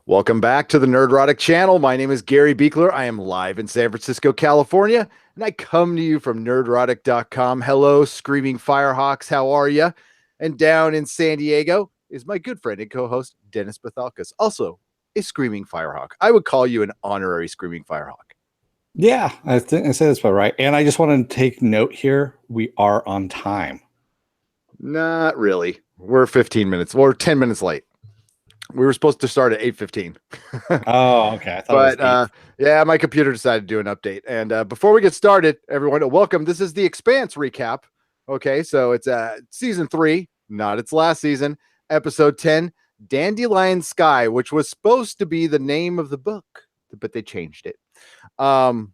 Welcome back to the Nerdrotic channel. My name is Gary Buechler. I am live in San Francisco, California, and I come to you from nerdrotic.com. Hello, Screaming Firehawks. How are you? And down in San Diego is my good friend and co-host, Dennis Bithoulkas, also a Screaming Firehawk. I would call you an honorary Screaming Firehawk. Yeah, I think I said that's about right. And I just want to take note here. We are on time. Not really. We're 15 minutes. We're 10 minutes late. We were supposed to start at 8:15. Oh, okay. I thought But it was 8. yeah, my computer decided to do an update. And before we get started, everyone, welcome. This is the Expanse recap. Okay, so it's season 3, not its last season, episode 10, Dandelion Sky, which was supposed to be the name of the book, but they changed it. And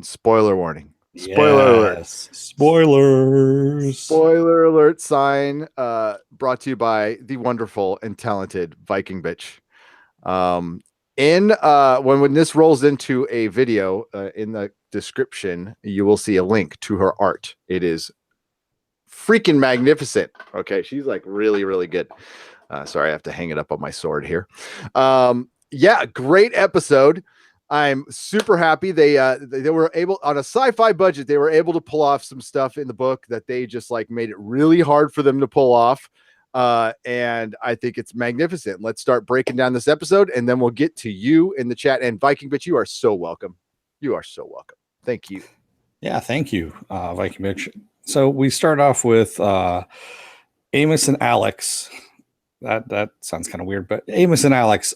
spoiler warning. Spoiler alert. Spoilers. Spoiler alert sign brought to you by the wonderful and talented Viking bitch. When this rolls into a video, in the description, you will see a link to her art. It is freaking magnificent. Okay, she's like really, really good. Sorry, I have to hang it up on my sword here. Yeah, great episode. I'm super happy they were able, on a sci-fi budget, they were able to pull off some stuff in the book that they just like made it really hard for them to pull off. And I think it's magnificent. Let's start breaking down this episode, and then we'll get to you in the chat. And Viking Bitch, you are so welcome. You are so welcome. Thank you. Yeah, thank you, Viking Bitch. So we start off with Amos and Alex. That sounds kind of weird, but Amos and Alex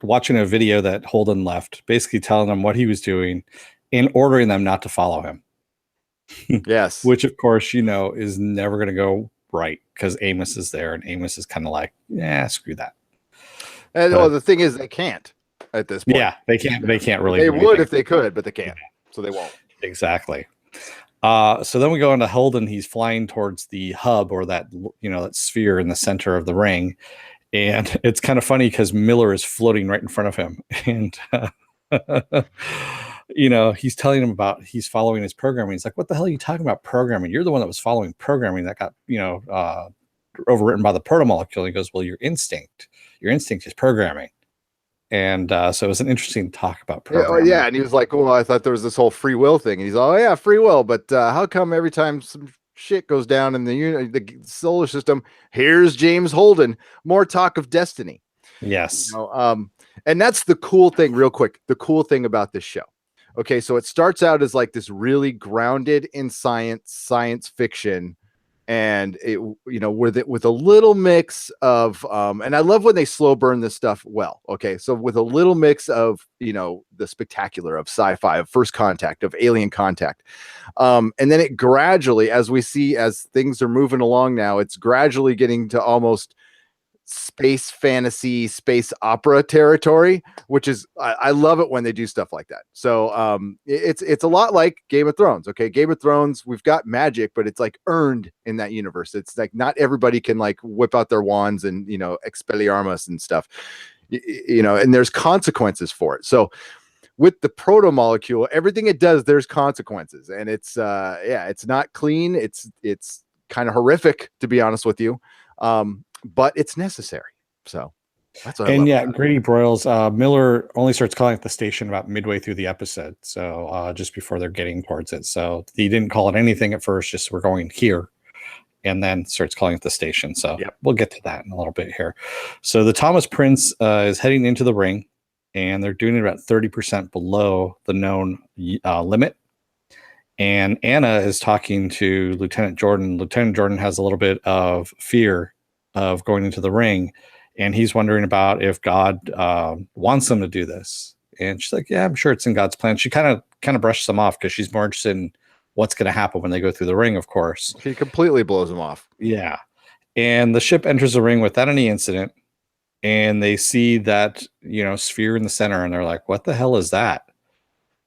watching a video that Holden left, basically telling them what he was doing and ordering them not to follow him. Yes. Which, of course, is never going to go right because Amos is there, and Amos is kind of like, yeah, screw that. And well, the thing is, they can't at this point. Yeah, they can't. They can't really. They would if they could, but they can't, so they won't. Exactly. So then we go into Holden. He's flying towards the hub, or that that sphere in the center of the ring, and it's kind of funny because Miller is floating right in front of him, and he's telling him about he's following his programming. He's like, "What the hell are you talking about programming? You're the one that was following programming that got overwritten by the protomolecule." He goes, "Well, your instinct is programming." And so it was an interesting talk about programming. Yeah, and he was like, "Oh, I thought there was this whole free will thing." And he's like, "Oh yeah, free will, but how come every time some shit goes down in the solar system, here's James Holden, more talk of destiny?" Yes. And that's the cool thing, real quick. The cool thing about this show. Okay, so it starts out as like this really grounded in science fiction, and it with a little mix of and I love when they slow burn this stuff well. Okay, so with a little mix of the spectacular of sci-fi, of first contact, of alien contact, and then it gradually, as we see as things are moving along now, it's gradually getting to almost space fantasy, space opera territory, which is I love it when they do stuff like that. So it's a lot like Game of Thrones. Okay, Game of Thrones, we've got magic, but it's like earned in that universe. It's like not everybody can like whip out their wands and Expelliarmus and stuff, and there's consequences for it. So with the proto molecule, everything it does, there's consequences, and it's it's not clean. It's kind of horrific, to be honest with you. But it's necessary. So that's what I love. Grady Broyles, Miller only starts calling it the station about midway through the episode. So just before they're getting towards it. So he didn't call it anything at first, just we're going here, and then starts calling it the station. So We'll get to that in a little bit here. So the Thomas Prince is heading into the ring, and they're doing it about 30% below the known limit. And Anna is talking to Lieutenant Jordan. Lieutenant Jordan has a little bit of fear of going into the ring, and he's wondering about if God wants them to do this. And she's like, "Yeah, I'm sure it's in God's plan." She kind of brushes them off because she's more interested in what's going to happen when they go through the ring, of course. She completely blows them off. Yeah. And the ship enters the ring without any incident, and they see that sphere in the center, and they're like, "What the hell is that?"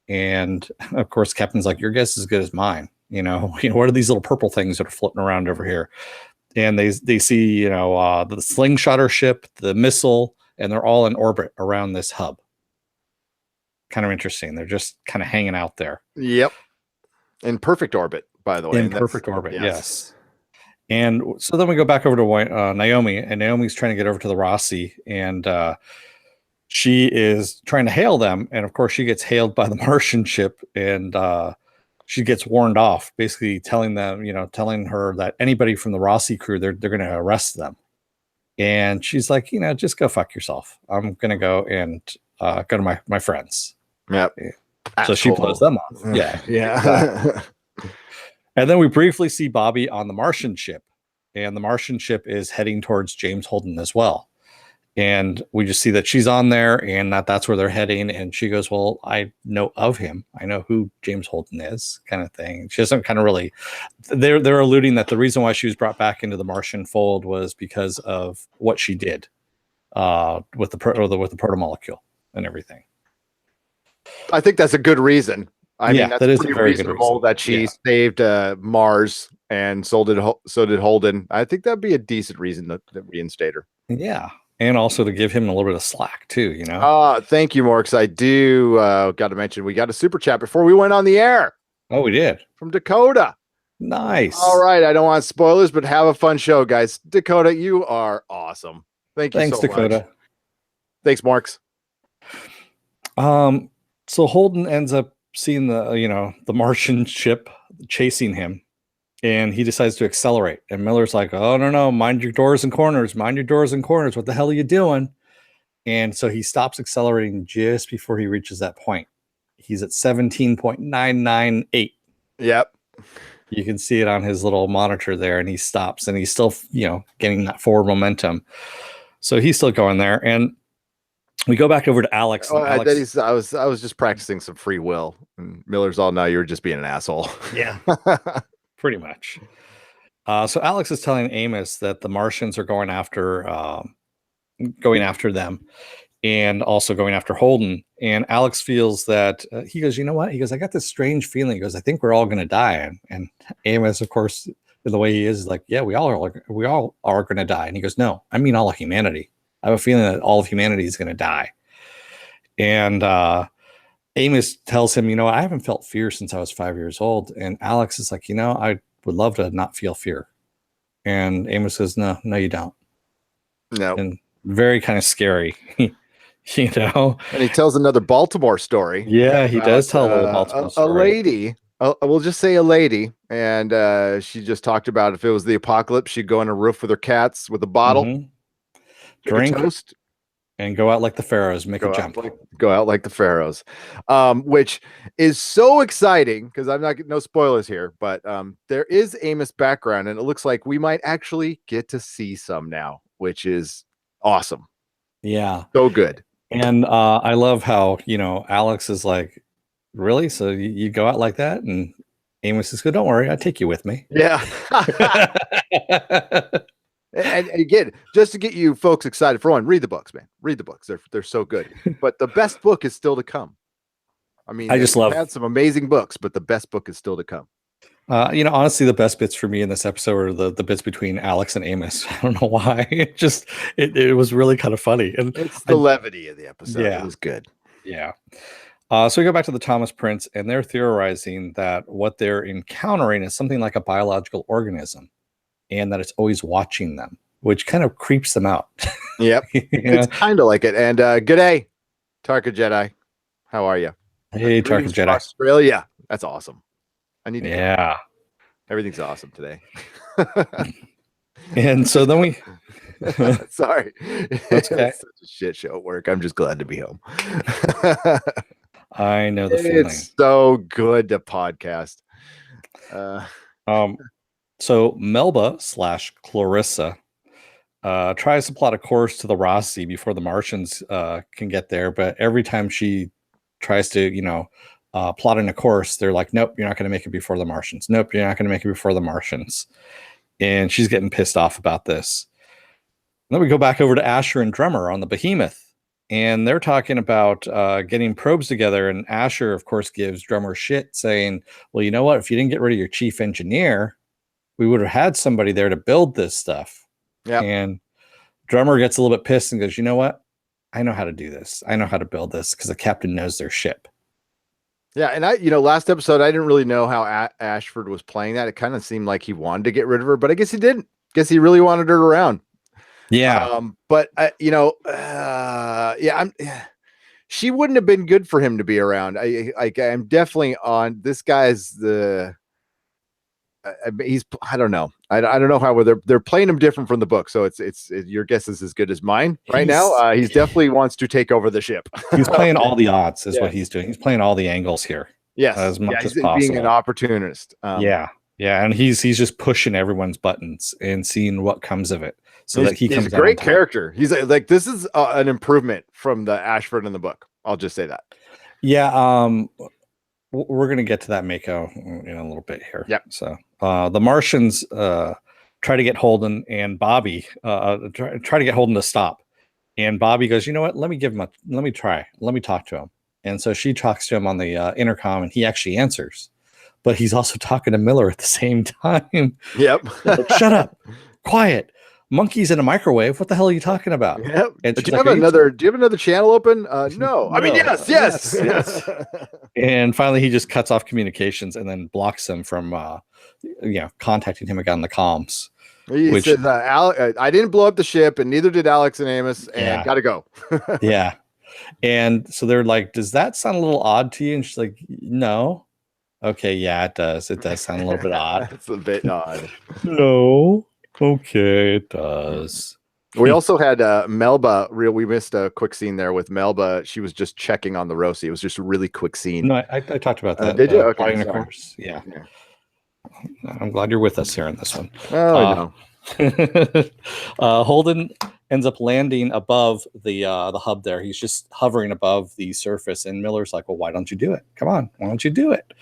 And of course, Captain's like, "Your guess is as good as mine. What are these little purple things that are floating around over here?" And they see, the slingshotter ship, the missile, and they're all in orbit around this hub. Kind of interesting. They're just kind of hanging out there. Yep. In perfect orbit, by the way. In perfect orbit, yes. And so then we go back over to Naomi, and Naomi's trying to get over to the Rossi, and she is trying to hail them. And of course, she gets hailed by the Martian ship, and she gets warned off, basically telling them, telling her that anybody from the Rossi crew, they're going to arrest them. And she's like, just go fuck yourself. I'm going to go and go to my friends. Yep. So she blows them off. Yeah. Yeah. Exactly. And then we briefly see Bobby on the Martian ship, and the Martian ship is heading towards James Holden as well. And we just see that she's on there and that's where they're heading. And she goes, well, I know of him. I know who James Holden is, kind of thing. She doesn't kind of really, they're alluding that the reason why she was brought back into the Martian fold was because of what she did with the protomolecule and everything. I think that's a good reason. I mean, that's that is pretty reasonable that she saved Mars, and so did Holden. I think that'd be a decent reason to reinstate her. Yeah. And also to give him a little bit of slack too, Thank you, Morks. I do got to mention we got a super chat before we went on the air. Oh, we did. From Dakota. Nice. All right. I don't want spoilers, but have a fun show, guys. Dakota, you are awesome. Thanks, Dakota. Much. Thanks, Morks. So Holden ends up seeing the Martian ship chasing him, and he decides to accelerate. And Miller's like, oh, no, mind your doors and corners. Mind your doors and corners. What the hell are you doing? And so he stops accelerating just before he reaches that point. He's at 17.998. Yep. You can see it on his little monitor there, and he stops, and he's still, getting that forward momentum. So he's still going there. And we go back over to Alex. Alex I was just practicing some free will. And Miller's all, no, you were just being an asshole. Yeah. Pretty much. So Alex is telling Amos that the Martians are going after them, and also going after Holden. And Alex feels that he goes, you know what? He goes, I got this strange feeling. He goes, I think we're all going to die. And Amos, of course, the way he is like, yeah, we all are going to die. And he goes, no, I mean all of humanity. I have a feeling that all of humanity is going to die. And Amos tells him, I haven't felt fear since I was 5 years old. And Alex is like, I would love to not feel fear. And Amos says, no, you don't. No. And very kind of scary, And he tells another Baltimore story. Yeah, he does tell a Baltimore story. A lady, we'll just say a lady. And she just talked about if it was the apocalypse, she'd go on a roof with her cats with a bottle, drink, toast, and go out like the pharaohs, make a jump. Go out like the pharaohs, which is so exciting because I'm not getting no spoilers here, but there is Amos background, and it looks like we might actually get to see some now, which is awesome. Yeah, so good. And I love how Alex is like, really? So you go out like that? And Amos says, "Good, don't worry, I'll take you with me." Yeah. And again, just to get you folks excited, for one, read the books, man. Read the books; they're so good. But the best book is still to come. I mean, I just had some amazing books, but the best book is still to come. Honestly, the best bits for me in this episode are the bits between Alex and Amos. I don't know why. It was really kind of funny, and it's the levity of the episode. Yeah, it was good. Yeah. So we go back to the Thomas Prince, and they're theorizing that what they're encountering is something like a biological organism, and that it's always watching them, which kind of creeps them out. Yep. It's kind of like it. And good day, Tarka Jedi. How are you? Hey, Tarka Jedi. Australia. That's awesome. I need to go. Everything's awesome today. And so then we sorry. That's okay. It's such a shit show at work. I'm just glad to be home. I know the feeling. It's so good to podcast. So Melba / Clarissa tries to plot a course to the Rossi before the Martians can get there, but every time she tries to, plotting a course, they're like, nope, you're not going to make it before the Martians. Nope, you're not going to make it before the Martians. And she's getting pissed off about this. And then we go back over to Asher and Drummer on the Behemoth, and they're talking about getting probes together. And Asher, of course, gives Drummer shit, saying, well, you know what? If you didn't get rid of your chief engineer, we would have had somebody there to build this stuff. Yeah. And Drummer gets a little bit pissed and goes, you know what? I know how to do this. I know how to build this because the captain knows their ship. Yeah, and last episode I didn't really know how Ashford was playing that. It kind of seemed like he wanted to get rid of her, but I guess he didn't. Guess he really wanted her around. Yeah. But yeah, she wouldn't have been good for him to be around. I'm definitely on this guy's he's I don't know. I don't know how they're playing him different from the book. So it's your guess is as good as mine right now. He's definitely wants to take over the ship. He's playing all the odds is Yes. what he's doing. He's playing all the angles here. Yes, As much as he's possible. being an opportunist. Yeah, and he's just pushing everyone's buttons and seeing what comes of it, so that he comes. He's a great character. He's like this is an improvement from the Ashford in the book. I'll just say that. Yeah, we're gonna get to that Mako in a little bit here. Yep. So the Martians try to get Holden and Bobby try to get Holden to stop, and Bobby goes, you know what? Let me talk to him. And so she talks to him on the intercom, and he actually answers, but he's also talking to Miller at the same time. Yep. Like, shut up, quiet. Monkeys in a microwave. What the hell are you talking about? Yep. And do you have another channel open? No. I mean, yes. And finally, he just cuts off communications and then blocks them from, contacting him again on the comms. He says, I didn't blow up the ship, and neither did Alex and Amos, and gotta go. Yeah. And so they're like, does that sound a little odd to you? And she's like, no. Okay, yeah, it does. It does sound a little bit odd. It's a bit odd. No. Okay, it does. We also had Melba. We missed a quick scene there with Melba. She was just checking on the roasty. It was just a really quick scene. No, I talked about that. Did you? Okay, of course. Yeah. I'm glad you're with us here on this one. Oh, Holden ends up landing above the hub there. He's just hovering above the surface, and Miller's like, well, why don't you do it? Come on, why don't you do it?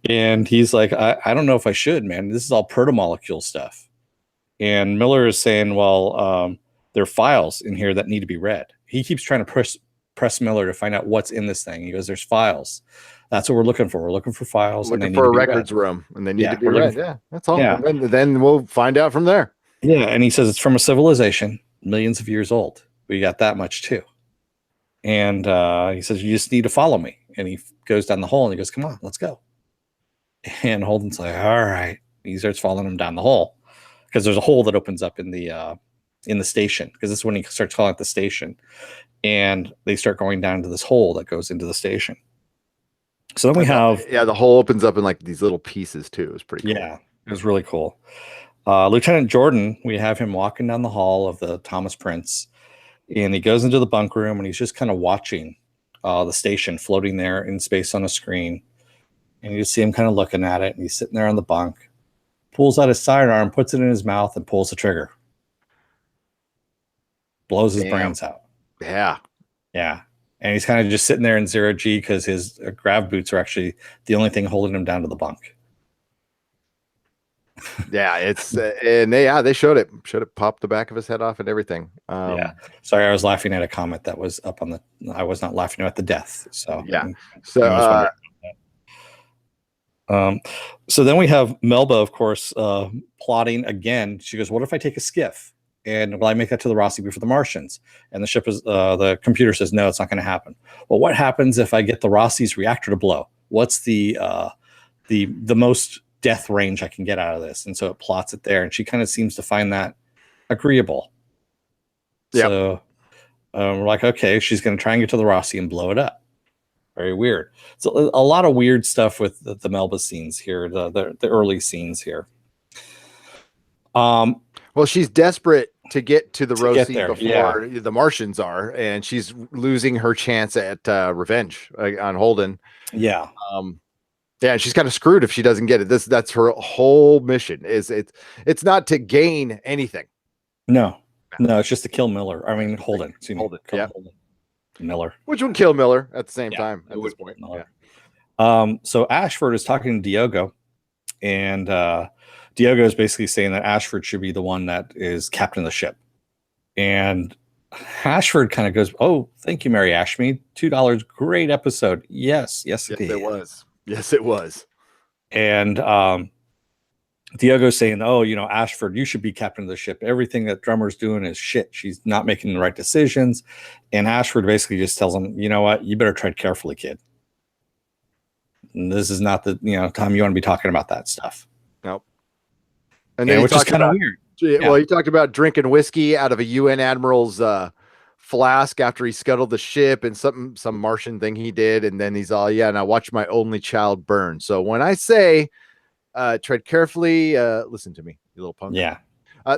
And he's like, I don't know if I should, man. This is all protomolecule stuff. And Miller is saying, well, there are files in here that need to be read. He keeps trying to press Miller to find out what's in this thing. He goes, there's files. That's what we're looking for. We're looking for files. Looking for a records room, and they need to be read. Yeah, that's all. Yeah. And then we'll find out from there. Yeah, and he says it's from a civilization millions of years old. We got that much too. And he says, you just need to follow me. And he goes down the hole, and he goes, come on, let's go. And Holden's like, all right. He starts following him down the hole, because there's a hole that opens up in the station, because this is when he starts calling it the station, and they start going down to this hole that goes into the station. So then we have the hole opens up in like these little pieces too. It was pretty cool. Yeah, it was really cool. Lieutenant Jordan, we have him walking down the hall of the Thomas Prince, and he goes into the bunk room, and he's just kind of watching the station floating there in space on a screen, and you just see him kind of looking at it, and he's sitting there on the bunk, pulls out his sidearm, puts it in his mouth, and pulls the trigger. Blows his brains out. Yeah. And he's kind of just sitting there in zero G, because his grav boots are actually the only thing holding him down to the bunk. Yeah, it's and they showed it. Popped the back of his head off and everything. Sorry, I was laughing at a comment that was up on the. I was not laughing at the death. So yeah. So then we have Melba, of course, plotting again. She goes, "What if I take a skiff and will I make that to the Rossi before the Martians?" And the ship is the computer says, "No, it's not going to happen." Well, what happens if I get the Rossi's reactor to blow? What's the most death range I can get out of this? And so it plots it there, and she kind of seems to find that agreeable. Yep. So we're like, okay, she's going to try and get to the Rossi and blow it up. Very weird. So a lot of weird stuff with the Melba scenes here, the early scenes here. Well, she's desperate to get to the Rossi before the Martians are, and she's losing her chance at revenge on Holden. Yeah. Yeah, she's kind of screwed if she doesn't get it. That's her whole mission. It's not to gain anything. No, it's just to kill Miller. I mean Holden. Holden. Miller. Which would kill Miller at the same time at this point. So Ashford is talking to Diogo, and Diogo is basically saying that Ashford should be the one that is captain of the ship. And Ashford kind of goes, "Oh, thank you, Mary Ashmead. $2. Great episode. Yes, it was. Yes, it was." And Diogo's saying, "Oh, Ashford, you should be captain of the ship. Everything that Drummer's doing is shit. She's not making the right decisions." And Ashford basically just tells him, "You know what? You better tread carefully, kid." this is not the time you want to be talking about that stuff. Nope. And then which is kind of weird. Well, he talked about drinking whiskey out of a UN admiral's flask after he scuttled the ship and some Martian thing he did. And then he's all, yeah, and I watched my only child burn. So when I say tread carefully, listen to me, you little punk. Yeah.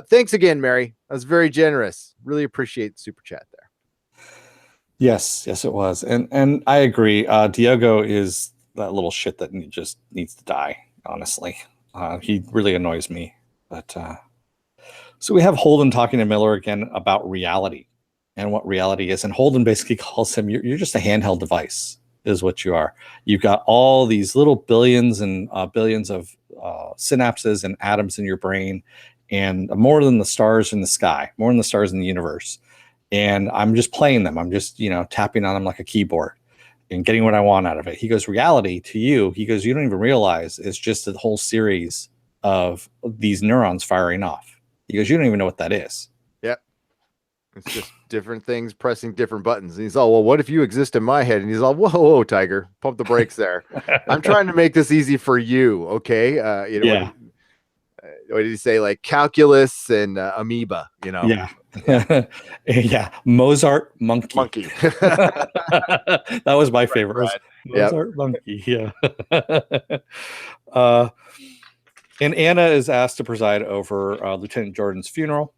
Thanks again, Mary. That was very generous. Really appreciate the super chat there. Yes, it was. And I agree. Diego is that little shit that just needs to die, honestly. He really annoys me. But so we have Holden talking to Miller again about reality and what reality is. And Holden basically calls him, you're just a handheld device, is what you are. You've got all these little billions and billions of synapses and atoms in your brain, and more than the stars in the sky, more than the stars in the universe. And I'm just playing them. I'm just, tapping on them like a keyboard and getting what I want out of it. He goes, reality to you, he goes, you don't even realize it's just a whole series of these neurons firing off. He goes, you don't even know what that is. Yep. It's just different things pressing different buttons. And he's all, well, what if you exist in my head? And he's all, whoa, Tiger, pump the brakes there. I'm trying to make this easy for you. Okay. Yeah. What did he say? Like calculus and amoeba, Yeah. Yeah. Mozart monkey. That was my favorite. Mozart monkey. Yeah. And Anna is asked to preside over Lieutenant Jordan's funeral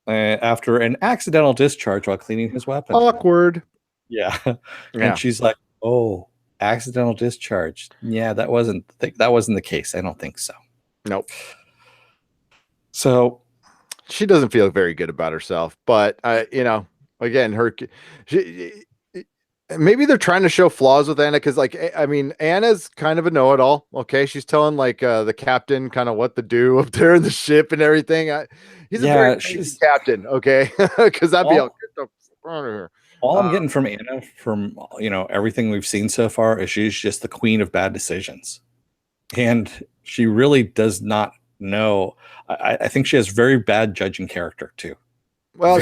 after an accidental discharge while cleaning his weapon. Awkward. Yeah. And she's like, oh, accidental discharge. Yeah, that wasn't the case. I don't think so. Nope. So she doesn't feel very good about herself, but again, maybe they're trying to show flaws with Anna because, Anna's kind of a know-it-all. Okay, she's telling the captain kind of what to do up there in the ship and everything. He's a very crazy captain. Okay, because I'd be all, get the fuck out of here. All I'm getting from Anna, from everything we've seen so far, is she's just the queen of bad decisions, and she really does not know. I think she has very bad judging character too. Well,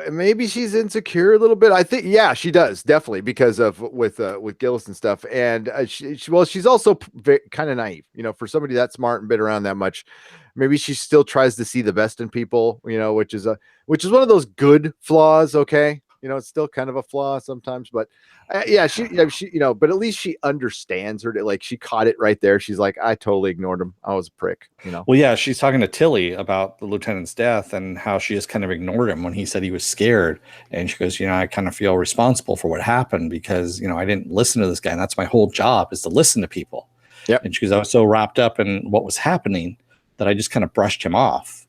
maybe she's insecure a little bit. I think, yeah, she does definitely because of with Gillis and stuff. And she's also kind of naive, for somebody that smart and been around that much. Maybe she still tries to see the best in people, which is one of those good flaws. Okay, it's still kind of a flaw sometimes, but she but at least she understands her. Like she caught it right there. She's like, I totally ignored him. I was a prick. Well, yeah, she's talking to Tilly about the lieutenant's death and how she just kind of ignored him when he said he was scared. And she goes, I kind of feel responsible for what happened because I didn't listen to this guy, and that's my whole job, is to listen to people. Yeah. And she goes, I was so wrapped up in what was happening that I just kind of brushed him off.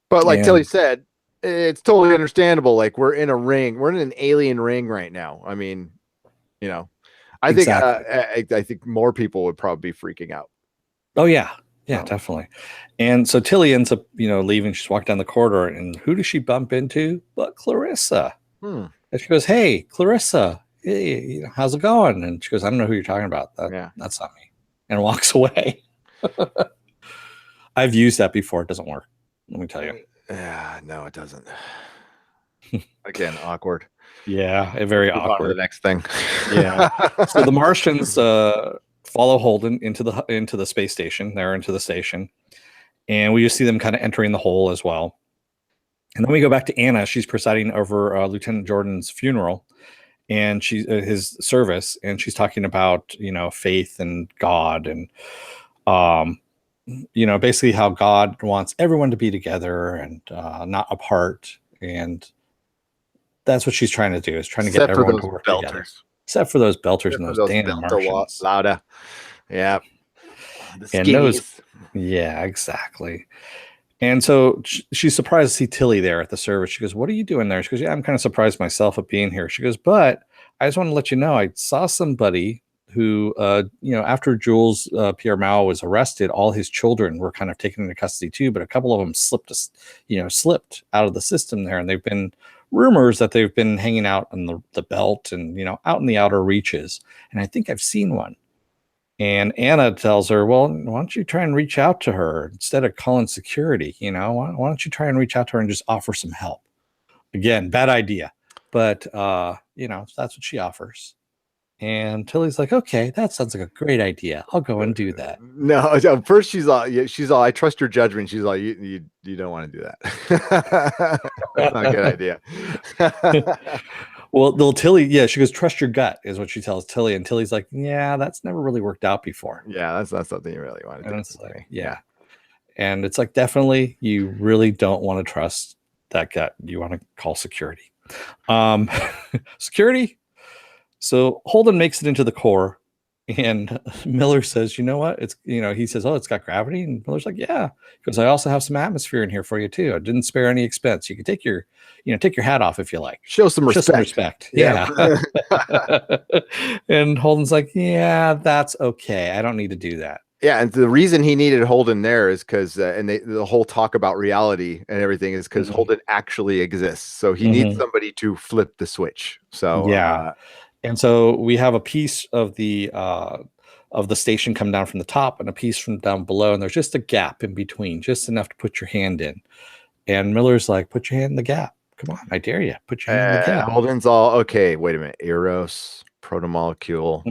But like Tilly said, it's totally understandable. Like we're in a ring, we're in an alien ring right now. I mean, I think I think more people would probably be freaking out. Oh yeah, definitely. And so Tilly ends up, leaving. She's walking down the corridor, and who does she bump into? But Clarissa. And she goes, "Hey, Clarissa, hey, how's it going?" And she goes, "I don't know who you're talking about. That's not me," and walks away. I've used that before. It doesn't work. Let me tell you. No, it doesn't. Again, awkward. Yeah, very awkward. The next thing. Yeah. So the Martians follow Holden into the space station. They're into the station, and we just see them kind of entering the hole as well. And then we go back to Anna. She's presiding over Lieutenant Jordan's funeral, and his service, and she's talking about faith and God and basically how God wants everyone to be together and not apart. And that's what she's trying to do, is trying to get everyone to work together. Except for those belters and those damn Martians. Louder. Yeah. And those, yeah, exactly. And so she's surprised to see Tilly there at the service. She goes, "What are you doing there?" She goes, "Yeah, I'm kind of surprised myself at being here." She goes, "But I just want to let you know, I saw somebody who, after Jules Pierre Mao was arrested, all his children were kind of taken into custody too, but a couple of them slipped out of the system there. And they've been rumors that they've been hanging out on the belt and, out in the outer reaches. And I think I've seen one." And Anna tells her, "Well, why don't you try and reach out to her instead of calling security? Why don't you try and reach out to her and just offer some help?" Again, bad idea. But, that's what she offers. And Tilly's like, okay, that sounds like a great idea. I'll go and do that. No, first she's all, I trust your judgment. She's like, you don't want to do that. That's not a good idea. Well, Tilly, yeah, she goes, trust your gut is what she tells Tilly. And Tilly's like, yeah, that's never really worked out before. Yeah, that's not something you really want to do. And it's like, yeah. And it's like, definitely, you really don't want to trust that gut. You want to call security. Security. So Holden makes it into the core, and Miller says, you know what? It's, he says, oh, it's got gravity. And Miller's like, yeah. Because I also have some atmosphere in here for you too. I didn't spare any expense. You can take your hat off if you like. Show some respect. Yeah. And Holden's like, yeah, that's okay. I don't need to do that. Yeah, and the reason he needed Holden there is because, and the whole talk about reality and everything is because Holden actually exists. So he needs somebody to flip the switch. So yeah, and so we have a piece of the station come down from the top and a piece from down below, and there's just a gap in between, just enough to put your hand in. And Miller's like, "Put your hand in the gap. Come on, I dare you. Put your hand in the gap." Holden's all okay. Wait a minute, Eros, protomolecule.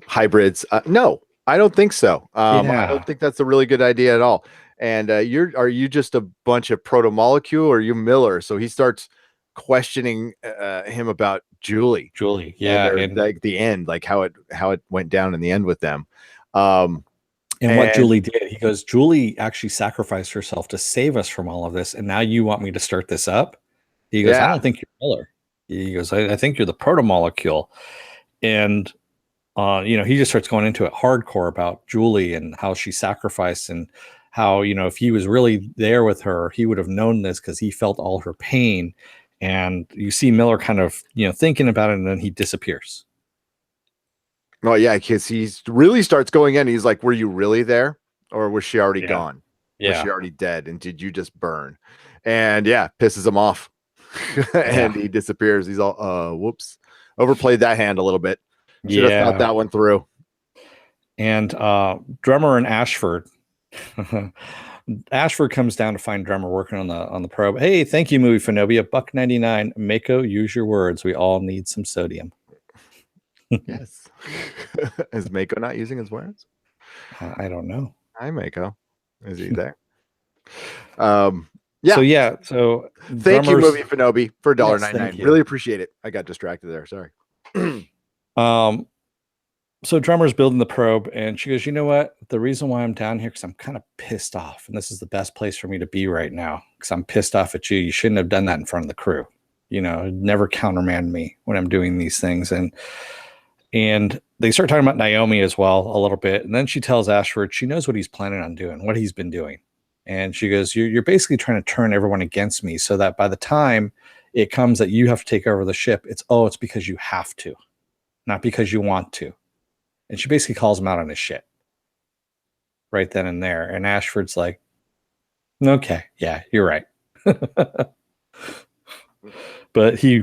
Hybrids. No, I don't think so. I don't think that's a really good idea at all. And are you just a bunch of protomolecule, or are you Miller? So he starts questioning him about Julie, and like the end, like how it went down in the end with them. And what Julie did, he goes, Julie actually sacrificed herself to save us from all of this, and now you want me to start this up? He goes, I don't think you're Miller. He goes, I think you're the protomolecule. And he just starts going into it hardcore about Julie and how she sacrificed, and how, if he was really there with her, he would have known this because he felt all her pain. And you see Miller kind of, thinking about it, and then he disappears. Oh yeah, because he really starts going in. He's like, were you really there? Or was she already gone? Yeah. Was she already dead? And did you just burn? And pisses him off. And he disappears. He's all, whoops. Overplayed that hand a little bit. Should have thought that one through. And Drummer and Ashford. Ashford comes down to find Drummer working on the probe. Hey, thank you, Movie Phenobia. $1.99. Mako, use your words. We all need some sodium. Yes. Is Mako not using his words? I don't know. Hi, Mako. Is he there? Yeah. So thank you, Movie Phenobia, for $1.99. Really appreciate it. I got distracted there. Sorry. So Drummer's building the probe, and she goes, you know what? The reason why I'm down here, because I'm kind of pissed off, and this is the best place for me to be right now, because I'm pissed off at you. You shouldn't have done that in front of the crew. Never countermand me when I'm doing these things. And they start talking about Naomi as well a little bit. And then she tells Ashford she knows what he's planning on doing, what he's been doing. And she goes, you're basically trying to turn everyone against me, so that by the time it comes that you have to take over the ship, it's because you have to, not because you want to. And she basically calls him out on his shit right then and there. And Ashford's like, okay, yeah, you're right. But he,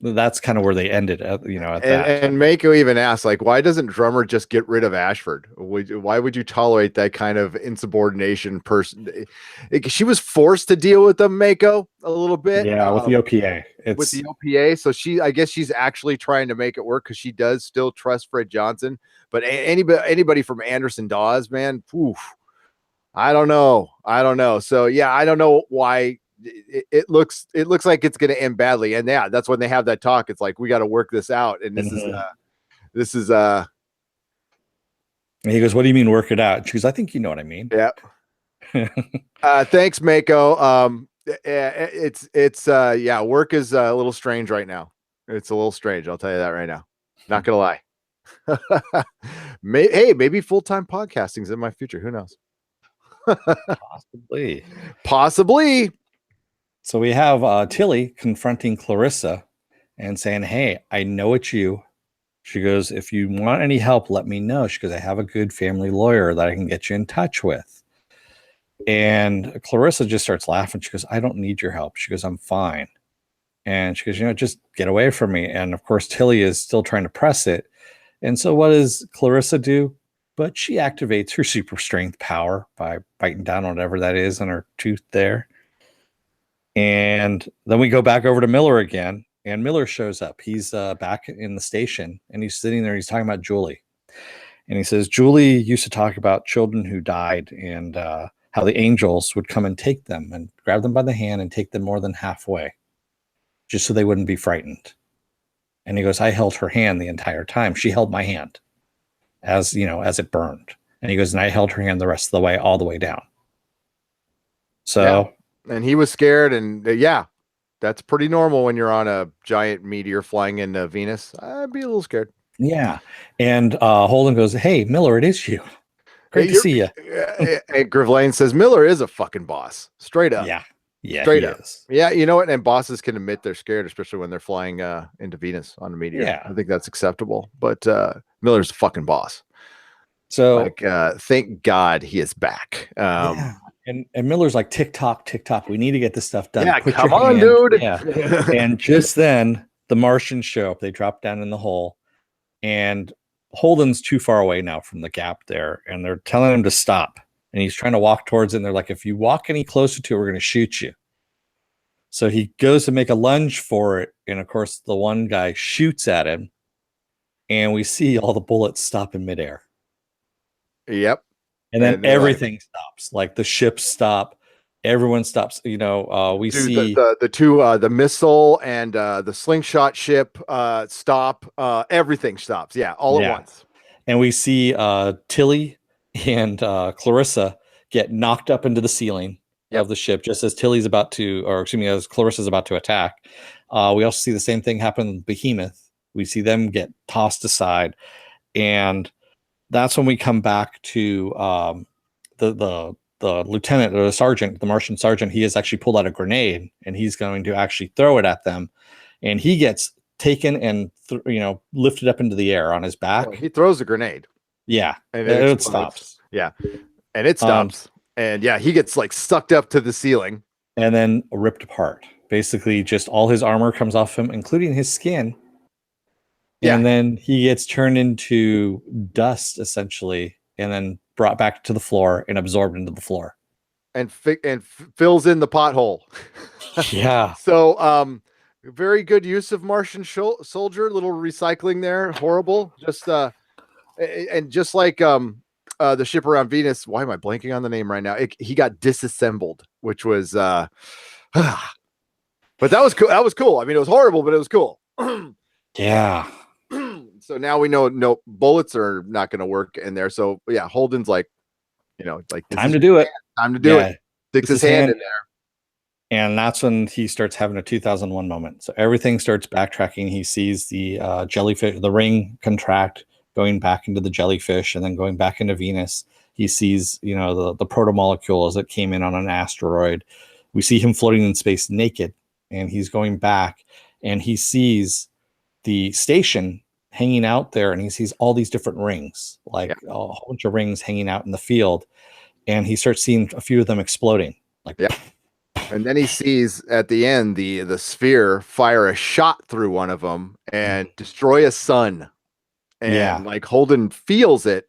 that's kind of where they ended at, at that. And Mako even asked, like, why doesn't Drummer just get rid of Ashford? Why would you tolerate that kind of insubordination person? She was forced to deal with them, Mako, a little bit. Yeah, with the OPA. With the OPA. So I guess she's actually trying to make it work, because she does still trust Fred Johnson. But anybody from Anderson Dawes, man, I don't know. So yeah, I don't know why. It looks like it's going to end badly, and that's when they have that talk. It's like, we got to work this out, and this is. And he goes, "What do you mean work it out?" She goes, "I think you know what I mean." Yeah. Thanks, Mako. It's work is a little strange right now. It's a little strange. I'll tell you that right now. Not gonna lie. Maybe full-time podcasting's in my future. Who knows? Possibly. So we have Tilly confronting Clarissa and saying, hey, I know it's you. She goes, if you want any help, let me know. She goes, I have a good family lawyer that I can get you in touch with. And Clarissa just starts laughing. She goes, I don't need your help. She goes, I'm fine. And she goes, just get away from me. And of course, Tilly is still trying to press it. And so what does Clarissa do? But she activates her super strength power by biting down on whatever that is in her tooth there. And then we go back over to Miller again. and Miller shows up. He's back in the station, and he's sitting there. He's talking about Julie, and he says Julie used to talk about children who died and how the angels would come and take them and grab them by the hand and take them more than halfway, just so they wouldn't be frightened. And he goes, I held her hand the entire time. She held my hand as it burned. And he goes, and I held her hand the rest of the way, all the way down. So, and he was scared, and that's pretty normal when you're on a giant meteor flying into Venus. I'd be a little scared. Yeah. And Holden goes, hey, Miller, it is you. Great to see you. And Grivlane says, Miller is a fucking boss. Straight up. Yeah. Yeah, straight up. Is. Yeah, you know what? And bosses can admit they're scared, especially when they're flying into Venus on a meteor. Yeah. I think that's acceptable. But Miller's a fucking boss. So thank God he is back. And Miller's like, tick tock. We need to get this stuff done. Yeah, Put come on, dude. Yeah. And just then the Martians show up. They drop down in the hole, and Holden's too far away now from the gap there, and they're telling him to stop. And he's trying to walk towards it, and they're like, if you walk any closer to it, we're going to shoot you. So he goes to make a lunge for it, and of course the one guy shoots at him, and we see all the bullets stop in midair. Yep. And then everything stops. Like the ships stop, everyone stops. We see the missile and the slingshot ship stop. Everything stops. Yeah, all at once. And we see Tilly and Clarissa get knocked up into the ceiling of the ship just as Tilly's about to, or excuse me, as Clarissa's about to attack. We also see the same thing happen with Behemoth. We see them get tossed aside, and that's when we come back to the lieutenant or the sergeant, the Martian sergeant. He has actually pulled out a grenade, and he's going to actually throw it at them, and he gets taken and lifted up into the air on his back. Oh, he throws a grenade. Yeah, and it stops. Yeah, and it stops. And he gets like sucked up to the ceiling and then ripped apart. Basically, just all his armor comes off him, including his skin. Yeah. And then he gets turned into dust, essentially, and then brought back to the floor and absorbed into the floor. And fills in the pothole. Yeah. So, very good use of Martian soldier. Little recycling there. Horrible. Just and just like the ship around Venus. Why am I blanking on the name right now? He got disassembled, which was but that was cool. That was cool. I mean, it was horrible, but it was cool. Yeah. So now we know no bullets are not going to work in there. So yeah, Holden's like, time to do it. Time to do it. Sticks his hand in there. And that's when he starts having a 2001 moment. So everything starts backtracking. He sees the jellyfish, the ring contract, going back into the jellyfish and then going back into Venus. He sees, the protomolecule as it came in on an asteroid. We see him floating in space naked, and he's going back, and he sees the station hanging out there, and he sees all these different rings, a whole bunch of rings hanging out in the field, and he starts seeing a few of them exploding. And then he sees at the end the sphere fire a shot through one of them and destroy a sun. And Holden feels it.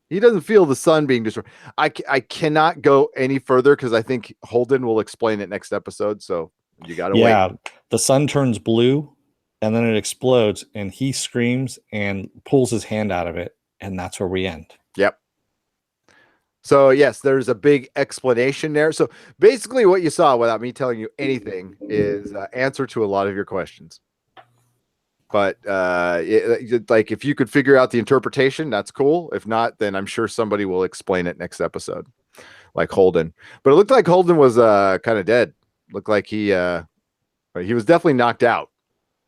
He doesn't feel the sun being destroyed. I cannot go any further because I think Holden will explain it next episode. So you got to wait. Yeah, the sun turns blue and then it explodes, and he screams and pulls his hand out of it. And that's where we end. Yep. So yes, there's a big explanation there. So basically what you saw, without me telling you anything, is answer to a lot of your questions. But if you could figure out the interpretation, that's cool. If not, then I'm sure somebody will explain it next episode, like Holden. But it looked like Holden was kind of dead. Looked like he was definitely knocked out.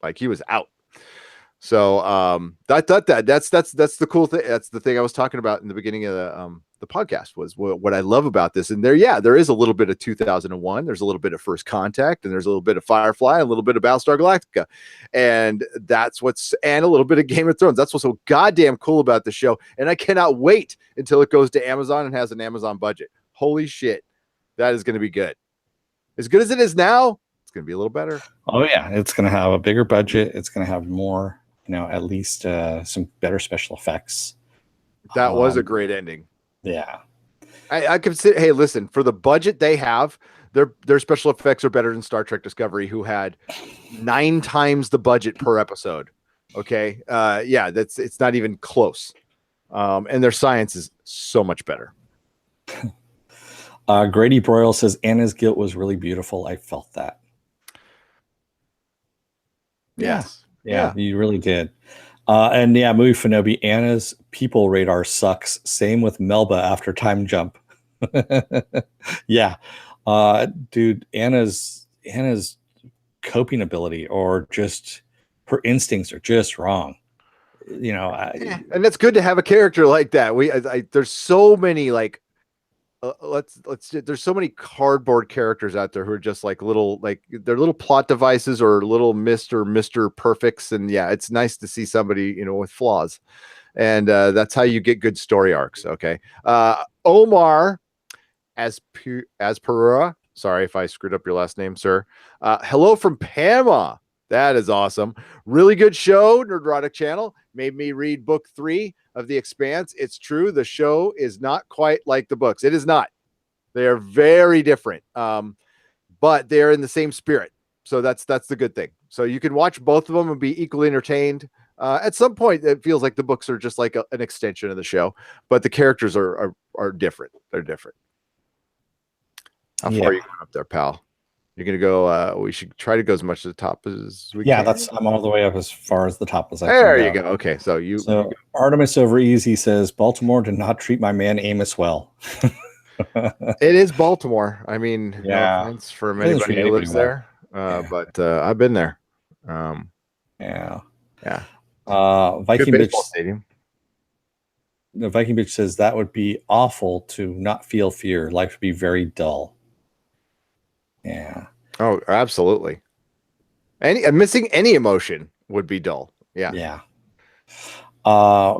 Like he was out. So that's the cool thing. That's the thing I was talking about in the beginning of the podcast, was what I love about this. And there is a little bit of 2001. There's a little bit of First Contact, and there's a little bit of Firefly, a little bit of Battlestar Galactica, and a little bit of Game of Thrones. That's what's so goddamn cool about the show. And I cannot wait until it goes to Amazon and has an Amazon budget. Holy shit, that is going to be good. As good as it is now, it's going to be a little better. Oh yeah, it's going to have a bigger budget. It's going to have more, at least some better special effects. That was a great ending. Yeah. I consider, hey, listen, for the budget they have, Their special effects are better than Star Trek Discovery, who had 9 times the budget per episode. Okay, yeah, it's not even close. And their science is so much better. Grady Broyle says Anna's guilt was really beautiful. I felt that. Yes. Yeah, you really did. And yeah, movie Fanobi, Anna's people radar sucks. Same with Melba after Time Jump. Yeah. Dude, Anna's coping ability or just her instincts are just wrong. You know, And it's good to have a character like that. There's so many like there's so many cardboard characters out there who are just like they're little plot devices or little Mr. Perfects. And yeah, it's nice to see somebody, with flaws. And that's how you get good story arcs. Okay. Omar as Perura. Sorry if I screwed up your last name, sir. Hello from Panama. That is awesome. Really good show, Nerdrotic Channel. Made me read book 3 of The Expanse. It's true. The show is not quite like the books. It is not. They are very different, but they're in the same spirit. So that's the good thing. So you can watch both of them and be equally entertained. At some point, it feels like the books are just like an extension of the show, but the characters are different. They're different. How far are you going up there, pal? You're gonna go. We should try to go as much to the top as we can. Yeah, I'm all the way up as far as the top as I can. There you go. Okay, so Artemis over Easy says Baltimore did not treat my man Amos well. It is Baltimore. I mean, Yeah. no offense for anybody who lives there, but I've been there. Yeah. Viking Bs Stadium. The Viking Bitch says that would be awful to not feel fear. Life would be very dull. Yeah. Oh, absolutely. Missing any emotion would be dull. Yeah. Yeah.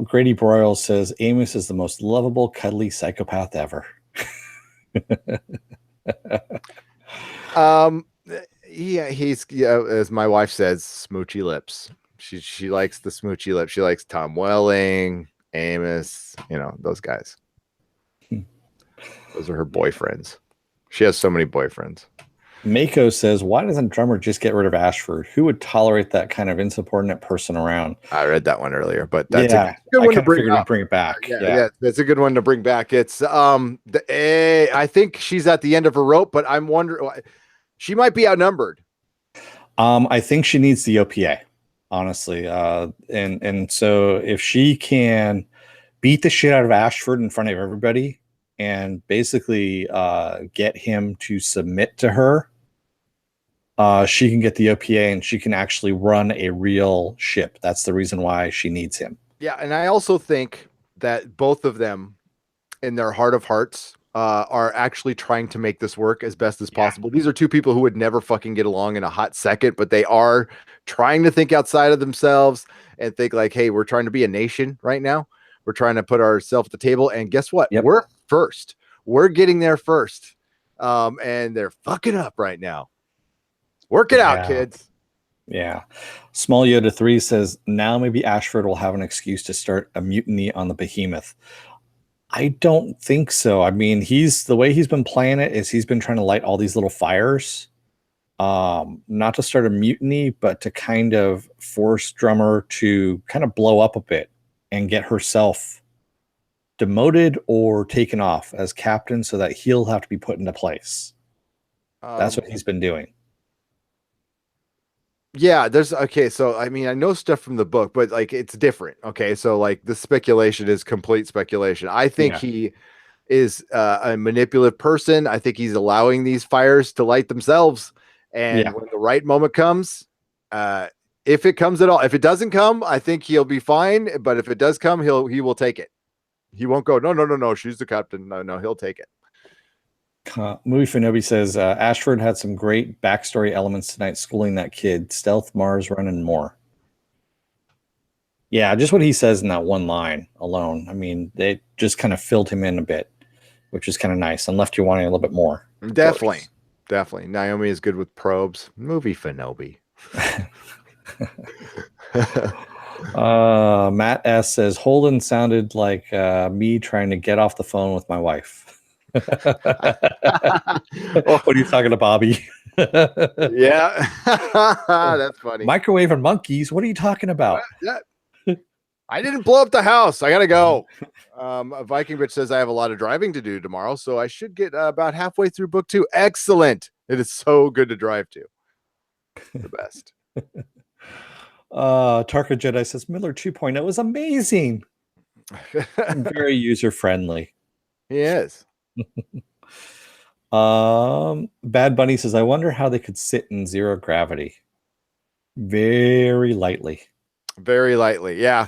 Grady Broyle says Amos is the most lovable, cuddly psychopath ever. Yeah, he's as my wife says, smoochy lips. She likes the smoochy lips. She likes Tom Welling, Amos, those guys. Those are her boyfriends. She has so many boyfriends. Mako says, why doesn't Drummer just get rid of Ashford? Who would tolerate that kind of insubordinate person around? I read that one earlier, but that's a good one to bring it back. Yeah, that's a good one to bring back. It's I think she's at the end of her rope, but I'm wondering, she might be outnumbered. I think she needs the OPA, honestly. And so if she can beat the shit out of Ashford in front of everybody and basically get him to submit to her, she can get the OPA and she can actually run a real ship. That's the reason why she needs him. Yeah, and I also think that both of them, in their heart of hearts, are actually trying to make this work as best as possible. These are two people who would never fucking get along in a hot second, but they are trying to think outside of themselves and think like, hey, we're trying to be a nation right now. We're trying to put ourselves at the table. And guess what? Yep. We're first. We're getting there first. And they're fucking up right now. Work it out, kids. Yeah. Small Yoda 3 says, now maybe Ashford will have an excuse to start a mutiny on the Behemoth. I don't think so. I mean, the way he's been playing it is he's been trying to light all these little fires, not to start a mutiny, but to kind of force Drummer to kind of blow up a bit and get herself demoted or taken off as captain so that he'll have to be put into place. That's what he's been doing. Yeah, so I mean, I know stuff from the book, but like it's different. Okay, so like the speculation is complete speculation. I think he is a manipulative person. I think he's allowing these fires to light themselves, and when the right moment comes, if it comes at all, if it doesn't come, I think he'll be fine. But if it does come, he will take it. He won't go, no, she's the captain. No, he'll take it. Movie Fanobi says Ashford had some great backstory elements tonight, schooling that kid, stealth, Mars run, and more. Yeah, just what he says in that one line alone. I mean, they just kind of filled him in a bit, which is kind of nice, and left you wanting a little bit more. Definitely. Naomi is good with probes. Movie Fanobi. Matt S says Holden sounded like me trying to get off the phone with my wife. Oh, What are you talking to Bobby? yeah, that's funny. Microwave and monkeys. What are you talking about? Yeah. I didn't blow up the house. I gotta go. A Viking bitch says I have a lot of driving to do tomorrow, so I should get about halfway through book 2. Excellent. It is so good to drive to. The best. Tarka Jedi says Miller 2.0 was amazing. Very user friendly. He is. Bad Bunny says, I wonder how they could sit in zero gravity. Very lightly. Very lightly. Yeah.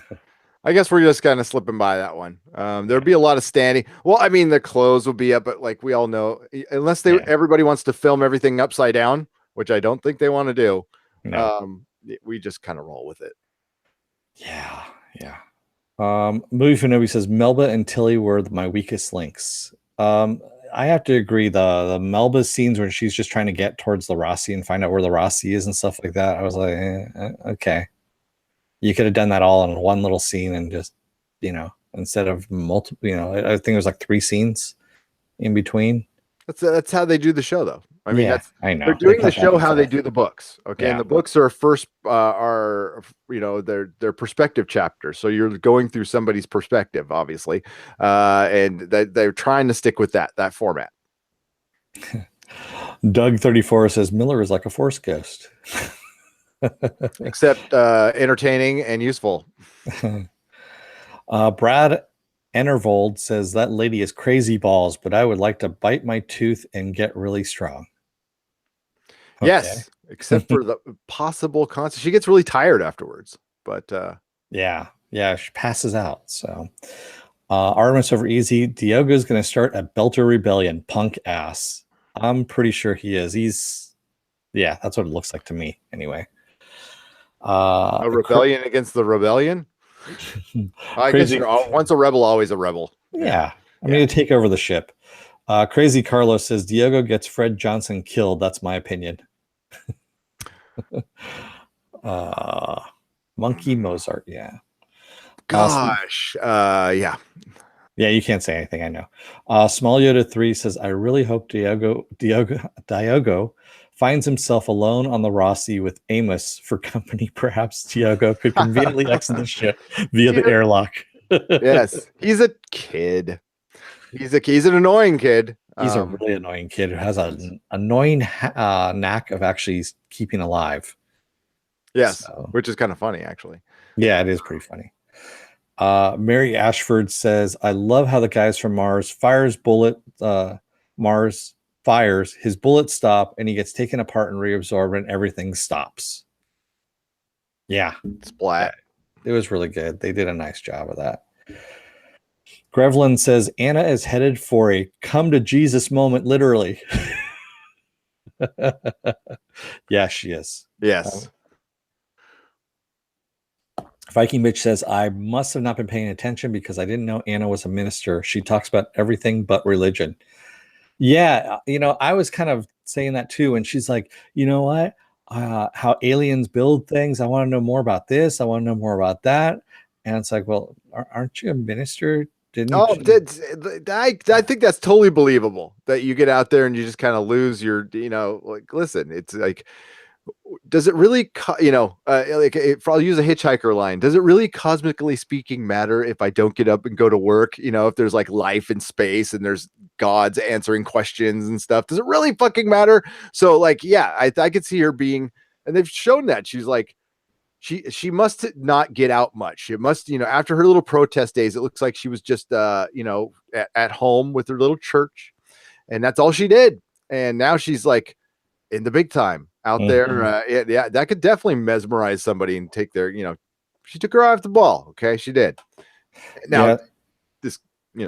I guess we're just kind of slipping by that one. There'd be a lot of standing. Well, I mean, the clothes would be up, but like we all know, unless everybody wants to film everything upside down, which I don't think they want to do. No. We just kind of roll with it. Yeah. Movie Fanobi says Melba and Tilly were my weakest links. I have to agree. The Melba scenes where she's just trying to get towards the Rossi and find out where the Rossi is and stuff like that. I was like, okay. You could have done that all in one little scene and just, instead of multiple, I think it was like 3 scenes in between. That's how they do the show, though. I mean, I know they're doing the show how they do the books. Okay, and the books are first their perspective chapters. So you're going through somebody's perspective, obviously, and they're trying to stick with that format. Doug 34 says Miller is like a Force ghost. Except entertaining and useful. Brad Enervold says that lady is crazy balls, but I would like to bite my tooth and get really strong. Okay. Yes, except for the possible consequence. She gets really tired afterwards, but yeah, she passes out. So Artemis over easy. Diogo's going to start a Belter Rebellion, punk ass. I'm pretty sure he is. That's what it looks like to me anyway. A rebellion against the rebellion. I guess once a rebel, always a rebel. Yeah. I mean, to take over the ship. Crazy Carlos says Diogo gets Fred Johnson killed. That's my opinion. Monkey Mozart. Yeah. Gosh. Yeah. Yeah, you can't say anything. I know. Small Yoda 3 says, I really hope Diogo finds himself alone on the Rossi with Amos for company. Perhaps Diogo could conveniently exit the ship via the airlock. Yes, he's a kid. He's an annoying kid. He's a really annoying kid who has an annoying knack of actually keeping alive. Yes, which is kind of funny, actually. Yeah, it is pretty funny. Mary Ashford says, I love how the guys from Mars fires his bullets stop and he gets taken apart and reabsorbed and everything stops. Yeah. Splat. It was really good. They did a nice job of that. Grevlin says Anna is headed for a come to Jesus moment, literally. Yeah, she is. Yes. Viking Bitch says, I must have not been paying attention because I didn't know Anna was a minister. She talks about everything but religion. Yeah, I was kind of saying that too. And she's like, you know what? How aliens build things. I want to know more about this. I want to know more about that. And it's like, well, aren't you a minister? I think that's totally believable that you get out there and you just kind of lose your, like, listen, it's like, does it really, I'll use a hitchhiker line. Does it really cosmically speaking matter if I don't get up and go to work? If there's like life in space and there's gods answering questions and stuff, does it really fucking matter? So like, yeah, I could see her being, and they've shown that she's like, she must not get out much. It must, after her little protest days, it looks like she was just, at home with her little church, and that's all she did. And now she's like in the big time out there. Yeah, that could definitely mesmerize somebody and take their, she took her eye off the ball. Okay, she did. Now, this,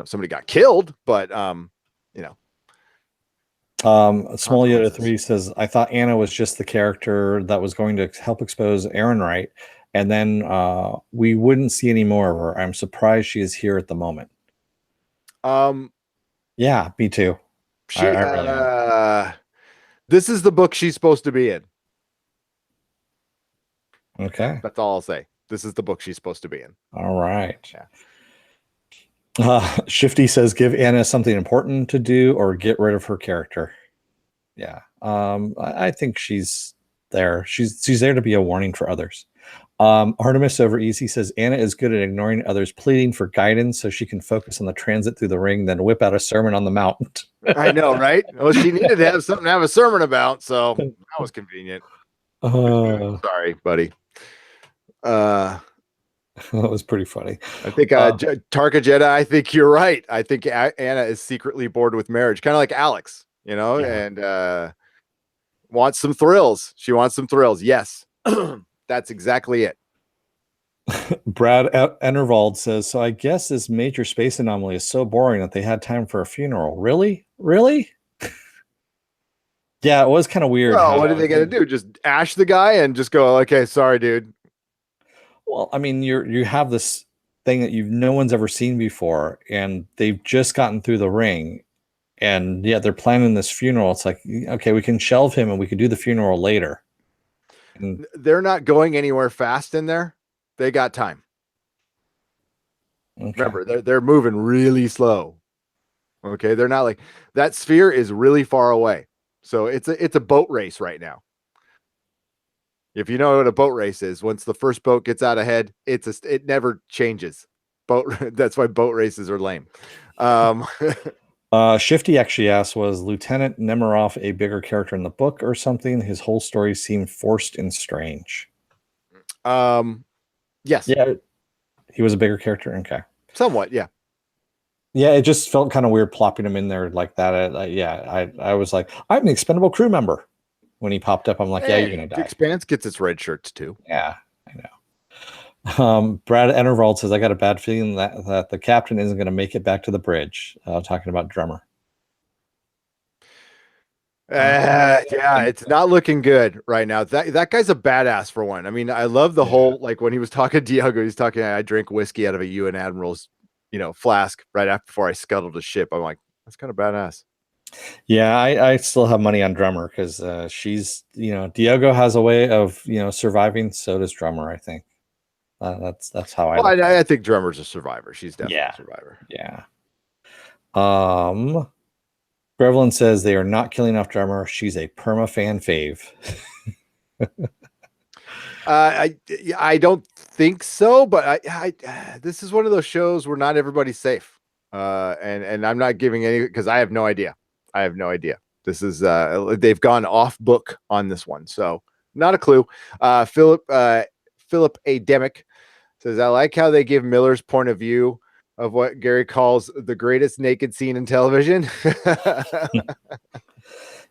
somebody got killed, but Small Yoda 3 says, I thought Anna was just the character that was going to help expose Aaron Wright, and then we wouldn't see any more of her. I'm surprised she is here at the moment. Yeah, me too. I really am. This is the book she's supposed to be in. Okay. That's all I'll say. This is the book she's supposed to be in. All right. Shifty says, give Anna something important to do or get rid of her character. Yeah. I think she's there. She's there to be a warning for others. Artemis over Easy says, Anna is good at ignoring others, pleading for guidance so she can focus on the transit through the ring, then whip out a sermon on the mount. I know, right? Well, she needed to have something to have a sermon about, so that was convenient. Sorry, buddy. That was pretty funny. I think Tarka Jedi, I think you're right. I think Anna is secretly bored with marriage, kind of like Alex, and wants some thrills. She wants some thrills. Yes, that's exactly it. Brad Enervald says, so I guess this major space anomaly is so boring that they had time for a funeral. Really? Yeah, it was kind of weird. Well, what are they going to do? Just ash the guy and just go, okay, sorry, dude. Well, I mean, you have this thing that no one's ever seen before, and they've just gotten through the ring, and yeah, they're planning this funeral. It's like, okay, we can shelve him and we can do the funeral later. And they're not going anywhere fast in there. They got time. Okay. Remember, they're moving really slow. Okay, they're not like that. Sphere is really far away, so it's a boat race right now. If you know what a boat race is, once the first boat gets out ahead, it never changes. That's why boat races are lame. Shifty actually asked, was Lieutenant Nemiroff a bigger character in the book or something? His whole story seemed forced and strange. Yes. Yeah, he was a bigger character. Okay. Somewhat, yeah. Yeah, it just felt kind of weird plopping him in there like that. I was like, I'm an expendable crew member. When he popped up, I'm like, yeah, you're gonna die. Expanse gets its red shirts too. Yeah, I know. Brad Enervald says, I got a bad feeling that the captain isn't going to make it back to the bridge. Talking about Drummer. Yeah, it's not looking good right now. That guy's a badass for one. I mean, I love the whole, like when he was talking to Diego, he's talking, I drink whiskey out of a UN Admiral's, flask right before I scuttled a ship. I'm like, that's kind of badass. Yeah, I still have money on Drummer because she's, Diego has a way of, surviving. So does Drummer, I think. That's how I think Drummer's a survivor. She's definitely a survivor. Yeah. Grevlin says they are not killing off Drummer. She's a perma fan fave. I don't think so, but I this is one of those shows where not everybody's safe. And I'm not giving any because I have no idea. This is they've gone off book on this one, so not a clue. Philip A. Demick says, I like how they give Miller's point of view of what Gary calls the greatest naked scene in television.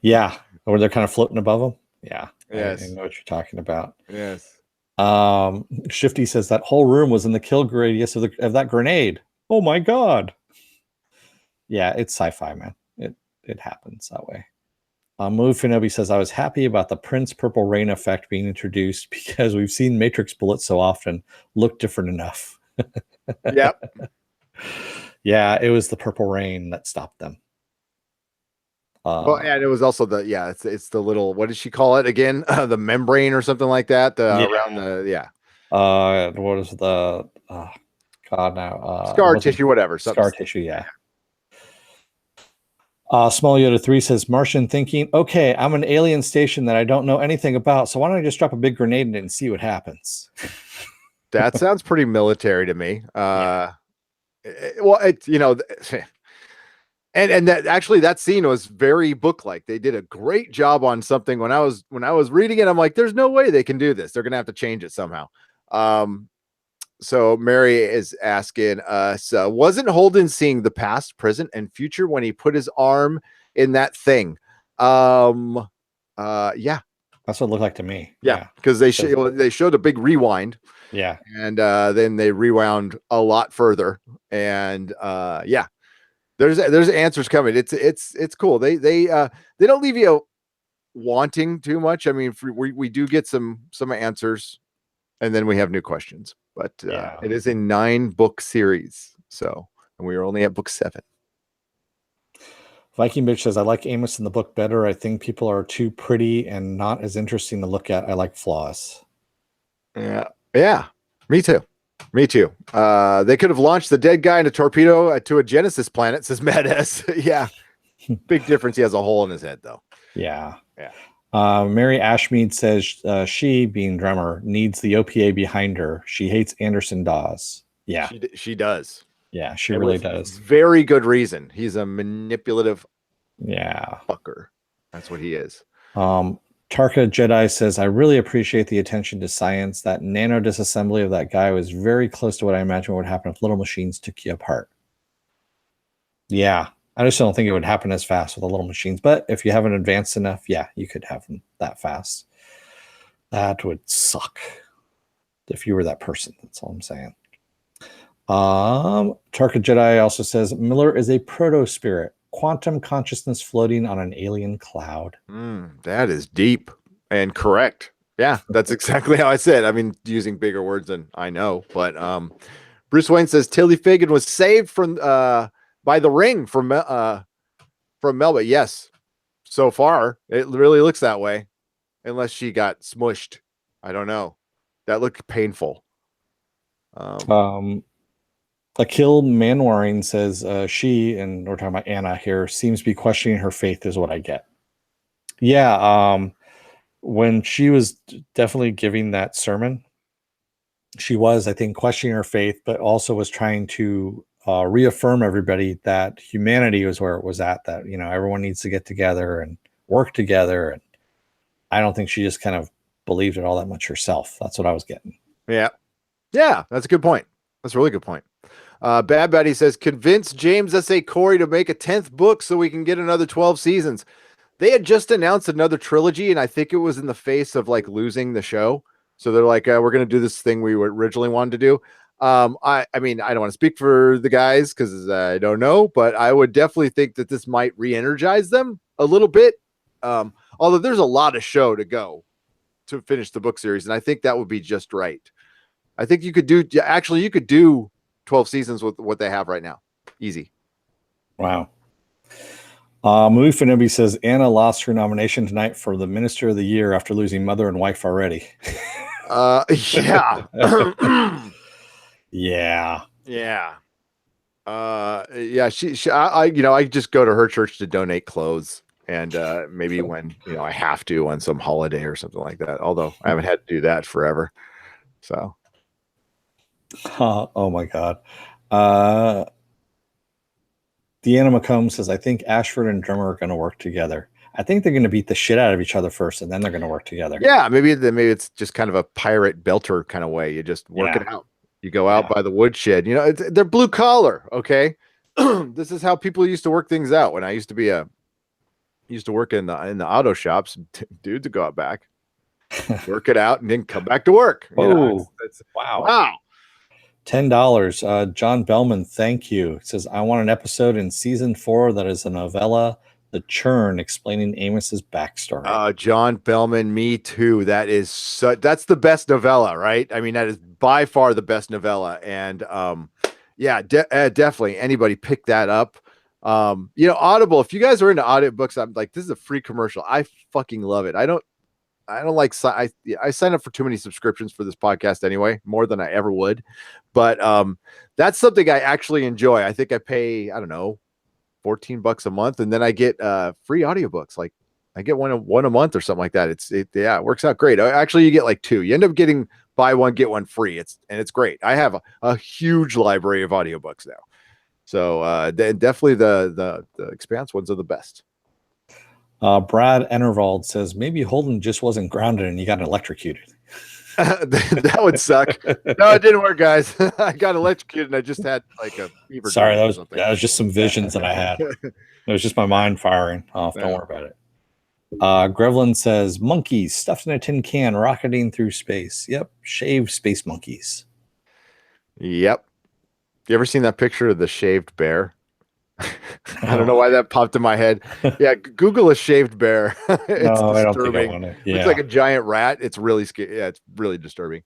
Yeah, where they're kind of floating above them. Yeah, yes, I know what you're talking about. Yes. Shifty says that whole room was in the kill radius of that grenade. Oh my god. Yeah, it's sci-fi, man. It happens that way. Mufinobi says, I was happy about the Prince Purple Rain effect being introduced because we've seen Matrix bullets so often look different enough. Yep. Yeah, it was the Purple Rain that stopped them. Well, and it was also it's the little, what did she call it again? The membrane or something like that. Around the what is the God now? Scar tissue, whatever. Scar tissue, yeah. Small Yoda 3 says, Martian thinking, okay, I'm an alien station that I don't know anything about, so why don't I just drop a big grenade in it and see what happens? That sounds pretty military to me. Well, and that actually that scene was very book-like. They did a great job on something. When I was reading it, I'm like, there's no way they can do this. They're gonna have to change it somehow. So Mary is asking us, wasn't Holden seeing the past, present, and future when he put his arm in that thing? Yeah. That's what it looked like to me. Yeah, because they showed a big rewind. Yeah. And then they rewound a lot further. And yeah. There's answers coming. It's cool. They don't leave you wanting too much. I mean, we do get some answers, and then we have new questions. But it is a 9-book series, and we are only at book 7. Viking Bitch says, I like Amos in the book better. I think people are too pretty and not as interesting to look at. I like flaws. Yeah, me too. Me too. They could have launched the dead guy in a torpedo to a Genesis planet, says Mad S. Yeah. Big difference. He has a hole in his head, though. Yeah. Yeah. Mary Ashmead says she, being drummer, needs the OPA behind her. She hates Anderson Dawes. Yeah. She does. Yeah, she And really with does. very good reason. He's a manipulative fucker. That's what he is. Tarka Jedi says, I really appreciate the attention to science. That nano disassembly of that guy was very close to what I imagine would happen if little machines took you apart. Yeah, I just don't think it would happen as fast with the little machines. But if you haven't advanced enough, yeah, you could have them that fast. That would suck if you were that person. That's all I'm saying. Tarka Jedi also says, Miller is a proto-spirit, quantum consciousness floating on an alien cloud. That is deep and correct. Yeah, that's exactly how I said. I mean, using bigger words than I know, but Bruce Wayne says Tilly Fagan was saved from by the ring from Melba. Yes, so far it really looks that way, unless she got smushed. I don't know. That looked painful. Akil Manwaring says she, and we're talking about Anna here, seems to be questioning her faith is what I get. Yeah, when she was definitely giving that sermon, she was, I think, questioning her faith, but also was trying to reaffirm everybody that humanity was where it was at, that, you know, everyone needs to get together and work together. And I don't think she just kind of believed it all that much herself. That's what I was getting. Yeah, that's a good point. That's a really good point. Bad Betty says, convince James S.A. Corey to make a 10th book so we can get another 12 seasons. They had just announced another trilogy, and I think it was in the face of like losing the show. So they're like, we're going to do this thing we originally wanted to do. I mean, I don't want to speak for the guys because I don't know, but I would definitely think that this might re-energize them a little bit. Although there's a lot of show to go to finish the book series, and I think that would be just right. I think you could do 12 seasons with what they have right now. Easy. Wow. Movie Fanobi says Anna lost her nomination tonight for the Minister of the Year after losing mother and wife already. Yeah. Yeah. Yeah. I just go to her church to donate clothes, and maybe when I have to on some holiday or something like that. Although I haven't had to do that forever. So. Oh my God. Deanna McComb says, I think Ashford and Drummer are going to work together. I think they're going to beat the shit out of each other first, and then they're going to work together. Yeah, maybe it's just kind of a pirate belter kind of way. You just work it out. You go out by the woodshed. They're blue collar. Okay, this is how people used to work things out. When I used to work in the auto shops, dudes would go out back, work it out, and then come back to work. Wow. $10. John Bellman, thank you. It says, I want an episode in season 4 that is a novella, The Churn, explaining Amos's backstory. John Bellman, me too. That's the best novella, right? I mean, that is by far the best novella. And definitely anybody pick that up. Audible, if you guys are into audiobooks, I'm like, this is a free commercial. I fucking love it. I don't like, I sign up for too many subscriptions for this podcast anyway, more than I ever would. But that's something I actually enjoy. I think I pay, I don't know, $14 a month, and then I get free audiobooks. Like I get one a month or something like that. It works out great. Actually, you get like 2. You end up getting buy one, get one free. It's great. I have a huge library of audiobooks now. So definitely the Expanse ones are the best. Brad Enervald says, maybe Holden just wasn't grounded and he got electrocuted. That would suck. No, it didn't work, guys. I got electrocuted and I just had like a fever. Sorry, that was just some visions that I had. It was just my mind firing off. Don't worry about it. Grevlin says, monkeys stuffed in a tin can rocketing through space. Yep, shaved space monkeys. Yep. You ever seen that picture of the shaved bear? I don't know why that popped in my head. Yeah, Google a shaved bear. It's disturbing. I don't think I want it. Yeah. It's like a giant rat. It's really scary. Yeah, it's really disturbing.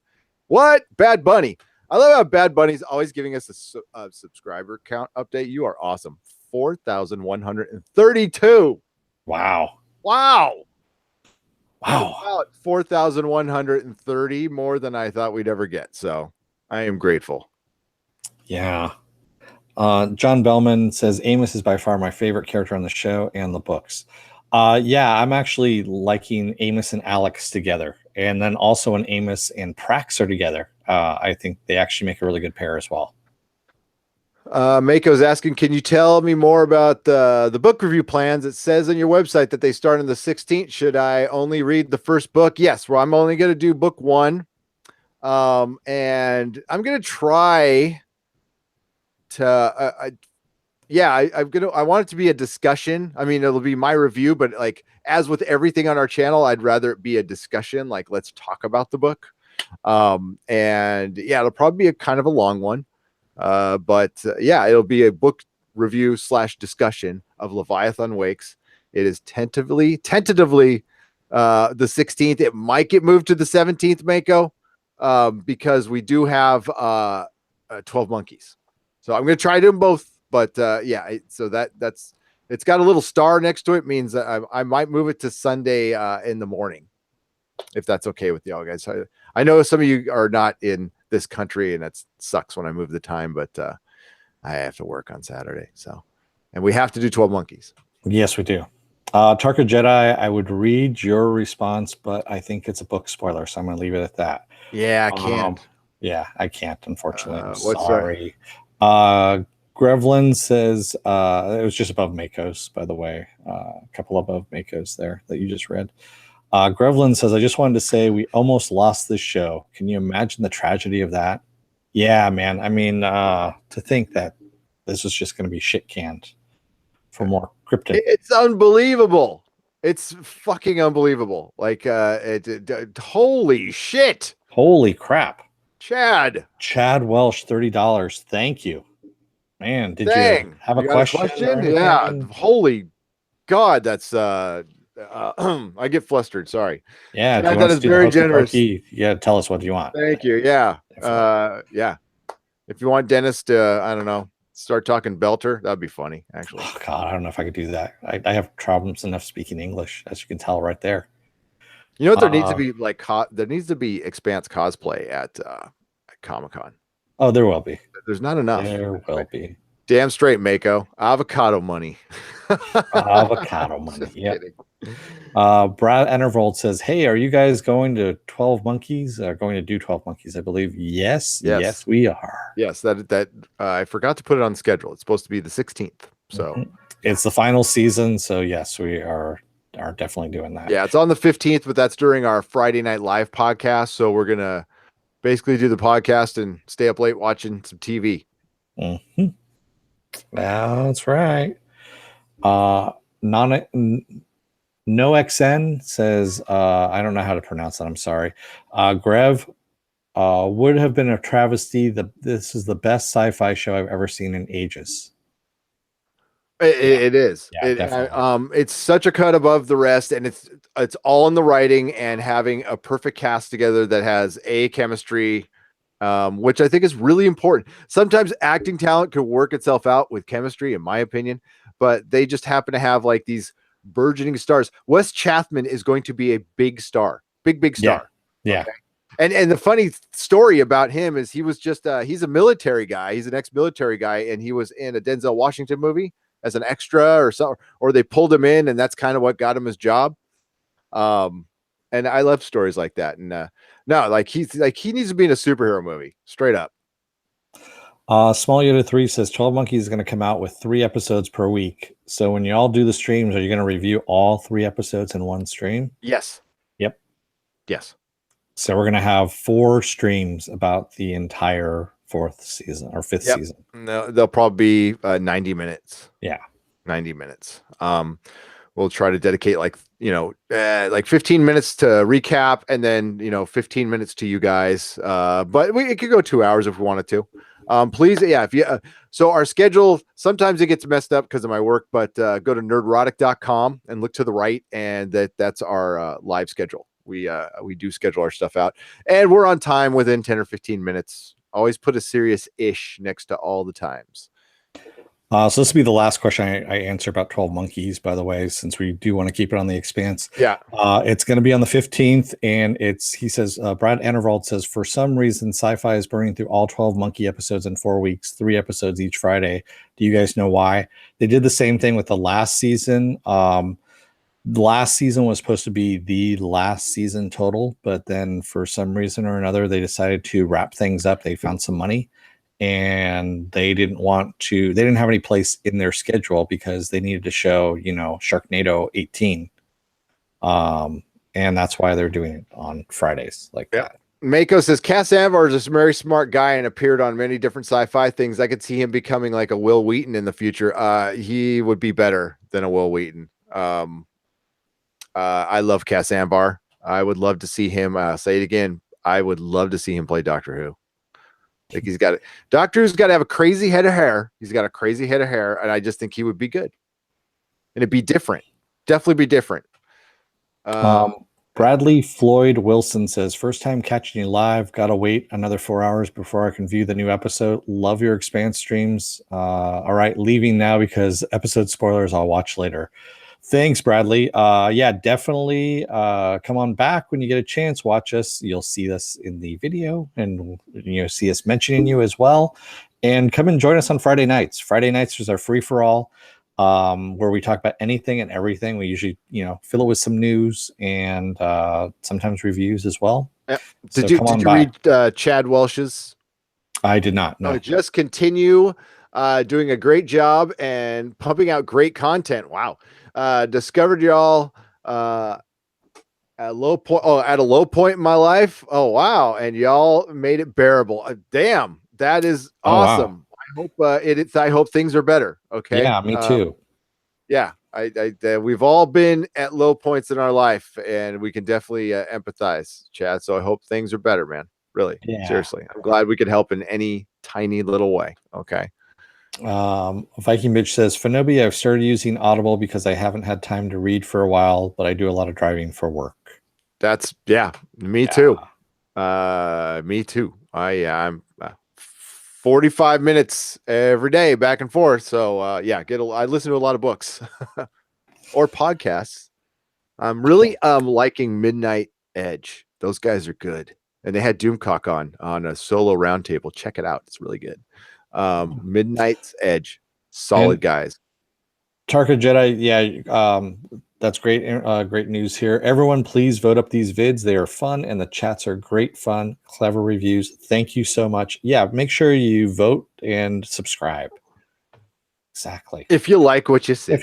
What? Bad Bunny. I love how Bad Bunny's always giving us a subscriber count update. You are awesome. 4,132. Wow. About 4,130 more than I thought we'd ever get. So I am grateful. Yeah. John Bellman says Amos is by far my favorite character on the show and the books. Yeah, I'm actually liking Amos and Alex together. And then also when Amos and Prax are together, I think they actually make a really good pair as well. Mako's asking, can you tell me more about the book review plans? It says on your website that they start on the 16th. Should I only read the first book? Yes, well, I'm only going to do book 1. And I'm going to try to, I want it to be a discussion. I mean, it'll be my review, but like, as with everything on our channel, I'd rather it be a discussion. Like, let's talk about the book. And yeah, it'll probably be a kind of a long one. But yeah, it'll be a book review / discussion of Leviathan Wakes. It is tentatively the 16th. It might get moved to the 17th, Mako, because we do have 12 Monkeys. So I'm going to try to do them both. But yeah, so that's it's got a little star next to it, means that I might move it to Sunday in the morning, if that's okay with y'all guys. I know some of you are not in this country, and that sucks when I move the time, but I have to work on Saturday. So, and we have to do 12 Monkeys. Yes, we do. Tarka Jedi, I would read your response, but I think it's a book spoiler, so I'm going to leave it at that. Yeah, I can't. Yeah, I can't, unfortunately. I'm what's sorry. Grevlin says it was just above Mako's, by the way. A couple above Mako's there that you just read. Grevlin says, I just wanted to say we almost lost this show. Can you imagine the tragedy of that? Yeah, man. I mean, to think that this was just going to be shit canned for more cryptid. It's unbelievable. It's fucking unbelievable. Like, holy shit. Holy crap. Chad Welsh, $30. Thank you. Man, did you have a question? Yeah. Holy God, that's I get flustered. Sorry. Yeah, Chad, that is very generous. Yeah, tell us what you want. Thank you. Yeah. Yeah. If you want Dennis to, I don't know, start talking Belter, that'd be funny, actually. Oh, God, I don't know if I could do that. I have problems enough speaking English, as you can tell right there. You know what? There needs to be like there needs to be Expanse cosplay at Comic-Con. Oh, there will be. There's not enough. There will be. Damn straight, Mako. Avocado money. Avocado money. Yeah. Brad Enervold says, "Hey, are you guys going to 12 Monkeys? Going to do 12 Monkeys? I believe. Yes, we are. Yes, that I forgot to put it on the schedule. It's supposed to be the 16th. So it's the final season. So yes, we are definitely doing that. Yeah, it's on the 15th, but that's during our Friday Night Live podcast. So we're gonna basically do the podcast and stay up late watching some TV. That's right. NoXN says, I don't know how to pronounce that. I'm sorry. Grev would have been a travesty. This is the best sci-fi show I've ever seen in ages. It is. Yeah, it's such a cut above the rest, and it's all in the writing and having a perfect cast together that has chemistry, which I think is really important. Sometimes acting talent could work itself out with chemistry, in my opinion, but they just happen to have like these burgeoning stars. Wes Chatham is going to be a big star, big star. Yeah. Okay? And the funny story about him is he was just he's a military guy. He's an ex-military guy, and he was in a Denzel Washington movie as an extra or something, or they pulled him in, and that's kind of what got him his job. And I love stories like that. And no, like he needs to be in a superhero movie, straight up. Small Yoda 3 says 12 Monkeys is going to come out with 3 episodes per week. So when you all do the streams, are you going to review all 3 episodes in one stream? Yes. Yep. Yes. So we're going to have 4 streams about the entire 4th season or 5th season. No, they'll probably be 90 minutes. Yeah. 90 minutes. We'll try to dedicate like 15 minutes to recap, and then 15 minutes to you guys. But it could go 2 hours if we wanted to. Please, if you so our schedule sometimes it gets messed up because of my work, but go to nerdrotic.com and look to the right, and that's our live schedule. We do schedule our stuff out, and we're on time within 10 or 15 minutes. Always put a serious ish next to all the times. So this will be the last question I answer about 12 Monkeys, by the way, since we do want to keep it on the Expanse. Yeah. It's going to be on the 15th, and he says, Brad Enervald says, for some reason, Sci-Fi is burning through all 12 Monkey episodes in 4 weeks, 3 episodes each Friday. Do you guys know why? They did the same thing with the last season. The last season was supposed to be the last season total, but then for some reason or another, they decided to wrap things up. They found some money, and they didn't have any place in their schedule because they needed to show, Sharknado 18. And that's why they're doing it on Fridays like that. Mako says Cass Anvar is a very smart guy and appeared on many different sci-fi things. I could see him becoming like a Will Wheaton in the future. He would be better than a Will Wheaton. I love Cass Anvar. I would love to see him say it again. I would love to see him play Doctor Who. Like Doctor Who's got to have a crazy head of hair. He's got a crazy head of hair, and I just think he would be good. And it'd be different. Definitely be different. Bradley Floyd Wilson says, first time catching you live. Gotta wait another 4 hours before I can view the new episode. Love your Expanse streams. All right, leaving now because episode spoilers I'll watch later. Thanks, Bradley. Yeah, definitely come on back when you get a chance. Watch us. You'll see us in the video, and see us mentioning you as well. And come and join us on Friday nights. Friday nights is our free for all, where we talk about anything and everything. We usually, fill it with some news and sometimes reviews as well. Yeah. Did you read Chad Welsh's? I did not. No. Just continue doing a great job and pumping out great content. Wow. Discovered y'all at a low point in my life. Oh wow. And y'all made it bearable. Damn, that is awesome. Wow. I hope things are better. Okay. Yeah, me too. Yeah. We've all been at low points in our life, and we can definitely empathize, Chad. So I hope things are better, man. Really. Yeah. Seriously. I'm glad we could help in any tiny little way. Okay. Viking Bitch says, Fanobi, I've started using Audible because I haven't had time to read for a while, but I do a lot of driving for work. Me too. Me too. I'm 45 minutes every day back and forth. So I listen to a lot of books or podcasts. I'm really liking Midnight Edge. Those guys are good. And they had Doomcock on a solo roundtable. Check it out. It's really good. Midnight's Edge, solid and guys. Tarka Jedi, that's great. Great news here. Everyone, please vote up these vids. They are fun, and the chats are great fun. Clever reviews. Thank you so much. Yeah, make sure you vote and subscribe. Exactly. If you like what you see.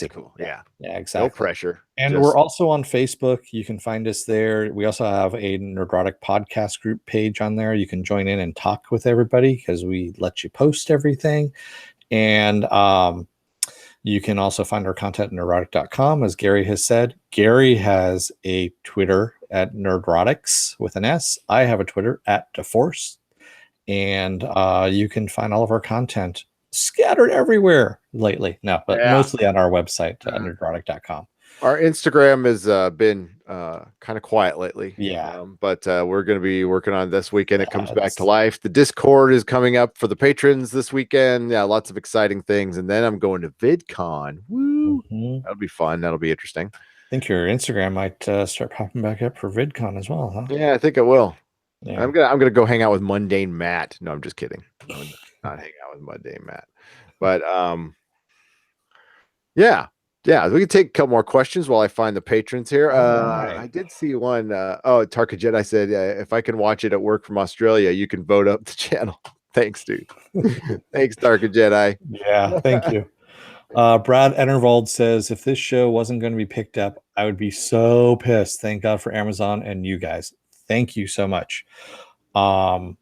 Cool. Yeah, exactly. No pressure. And we're also on Facebook. You can find us there. We also have a Nerdrotic podcast group page on there. You can join in and talk with everybody because we let you post everything. And you can also find our content at nerdrotic.com, as Gary has said. Gary has a Twitter at Nerdrotics with an S. I have a Twitter at DeForce. And you can find all of our content scattered everywhere lately. No, but mostly on our website, nerdrotic.com. Our Instagram has been kind of quiet lately. Yeah. But we're going to be working on it this weekend. It comes back to life. The Discord is coming up for the patrons this weekend. Yeah, lots of exciting things. And then I'm going to VidCon. Woo! Mm-hmm. That'll be fun. That'll be interesting. I think your Instagram might start popping back up for VidCon as well, huh? Yeah, I think it will. Yeah. I'm gonna go hang out with Mundane Matt. No, I'm just kidding. No, not hang out with Mundane Matt. But yeah, we can take a couple more questions while I find the patrons here. Right. I did see one. Tarka Jedi said, if I can watch it at work from Australia, you can vote up the channel. Thanks, dude. Thanks, Tarka Jedi. Yeah, thank you. Brad Enervald says, if this show wasn't going to be picked up, I would be so pissed. Thank God for Amazon and you guys. Thank you so much. Mako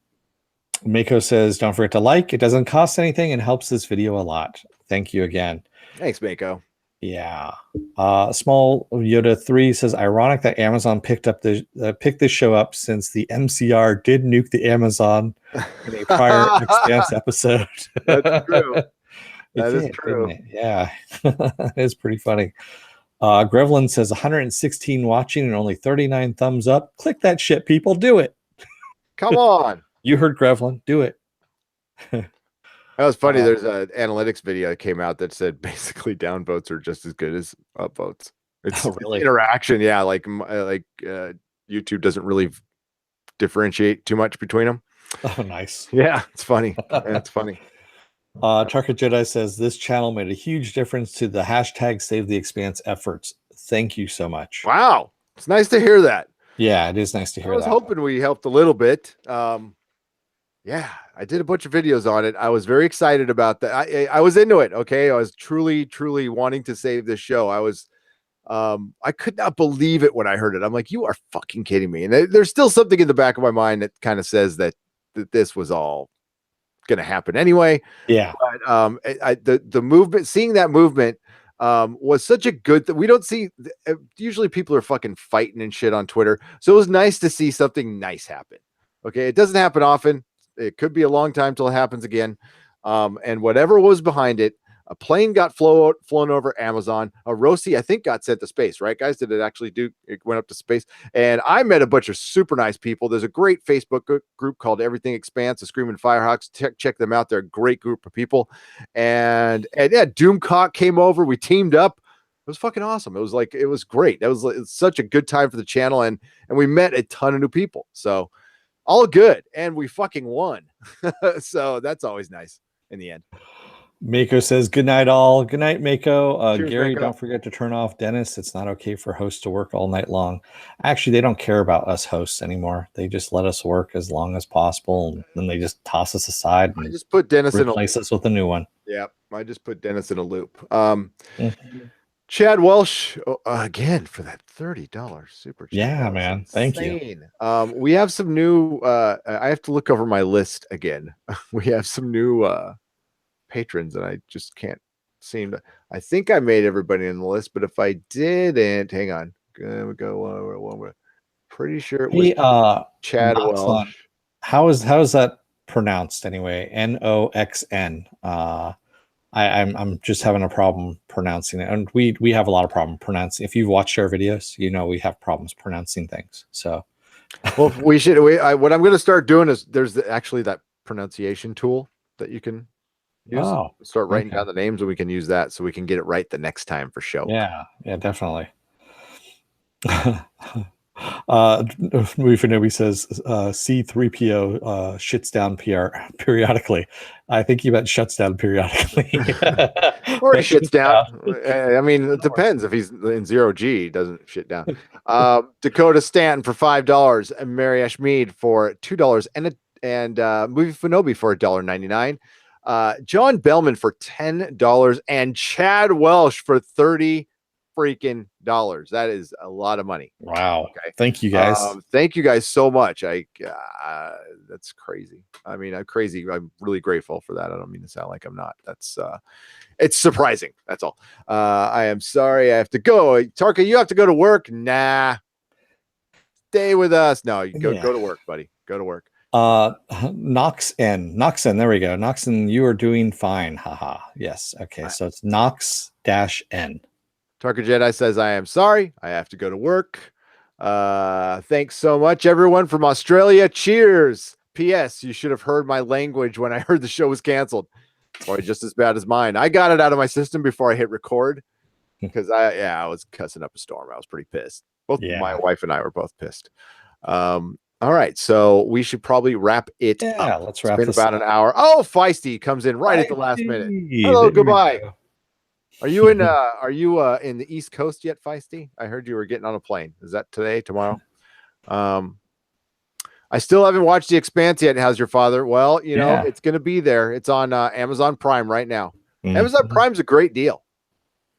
says, don't forget to like. It doesn't cost anything and helps this video a lot. Thank you again. Thanks, Mako. Yeah. Small Yoda 3 says, ironic that Amazon picked this show up since the MCR did nuke the Amazon in a prior Expanse episode. That's true. That is true. Yeah. It's pretty funny. Grevlin says 116 watching and only 39 thumbs up. Click that shit, people. Do it. Come on. You heard Grevlin. Do it. That was funny. There's an analytics video that came out that said basically downvotes are just as good as upvotes. It's Really? interaction. Yeah, YouTube doesn't really differentiate too much between them. Oh, nice. Yeah, it's funny. It's funny. Tarka Jedi says this channel made a huge difference to the hashtag Save the Expanse efforts. Thank you so much. Wow, it's nice to hear that. Yeah, it is nice to hear that. I was hoping we helped a little bit. Yeah, I did a bunch of videos on it. I was very excited about that. I was into it. Okay, I was truly wanting to save this show. I could not believe it when I heard it. I'm like, you are fucking kidding me. And there's still something in the back of my mind that kind of says that this was all going to happen anyway. Yeah. But the movement, seeing that movement was such a good thing. We don't see, usually people are fucking fighting and shit on Twitter. So it was nice to see something nice happen. Okay. It doesn't happen often. It could be a long time till it happens again. And whatever was behind it, a plane got flown over Amazon. A Rosie, I think, got sent to space, right, guys? Did it actually do? It went up to space. And I met a bunch of super nice people. There's a great Facebook group called Everything Expanse, the Screaming Firehawks. Check them out. They're a great group of people. And yeah, Doomcock came over. We teamed up. It was fucking awesome. It was great. It was such a good time for the channel. And we met a ton of new people. So all good. And we fucking won. So that's always nice in the end. Mako says, good night, all. Good night, Mako. Cheers, Gary, Mako. don't forget to turn off Dennis. It's not okay for hosts to work all night long. Actually, they don't care about us hosts anymore. They just let us work as long as possible, and then they just toss us aside and I just put Dennis replace us with a new one. Yeah, I just put Dennis in a loop. Chad Welsh, again, for that $30 super chat. Yeah, man. Thank you. We have some new, I have to look over my list again. We have some new patrons, and I just can't seem to. I think I made everybody in the list, but if I didn't, hang on. We go. Pretty sure it was Chad Welsh. How is that pronounced anyway? Noxn. I'm just having a problem pronouncing it, and we have a lot of problem pronouncing. If you've watched our videos, you know we have problems pronouncing things. So, well, we should. What I'm going to start doing is there's actually that pronunciation tool that you can use. Start writing down the names, and we can use that so we can get it right the next time for show. Yeah, definitely. Movie says C3PO shits down periodically. I think he meant shuts down periodically. Or he shits down. I mean, it depends. If he's in 0G, he doesn't shit down. Dakota Stanton for $5, and Mary Ashmead for $2, and Movie Finobi for $1.99. John Bellman for $10, and Chad Welsh for $30 freaking dollars. That is a lot of money. Wow. Okay. Thank you guys. Thank you guys so much. That's crazy. I mean, I'm crazy. I'm really grateful for that. I don't mean to sound like I'm not. That's it's surprising. That's all. I am sorry. I have to go. Tarka, you have to go to work. Nah. Stay with us. No, you go to work, buddy. Go to work. Noxen, there we go. Noxen, you are doing fine. Haha. Yes. Okay. So it's Nox-N. Tarka Jedi says, I am sorry. I have to go to work. Thanks so much, everyone from Australia. Cheers. P.S. You should have heard my language when I heard the show was canceled. Boy, just as bad as mine. I got it out of my system before I hit record because I was cussing up a storm. I was pretty pissed. My wife and I were both pissed. All right, so we should probably wrap it up. Yeah, let's wrap this about an hour. Oh, Feisty comes in right at the last minute. Hello, goodbye. Are you in the East Coast yet, Feisty? I heard you were getting on a plane. Is that today, tomorrow? I still haven't watched The Expanse yet. How's your father? Well, you know, it's going to be there. It's on Amazon Prime right now. Amazon Prime's a great deal.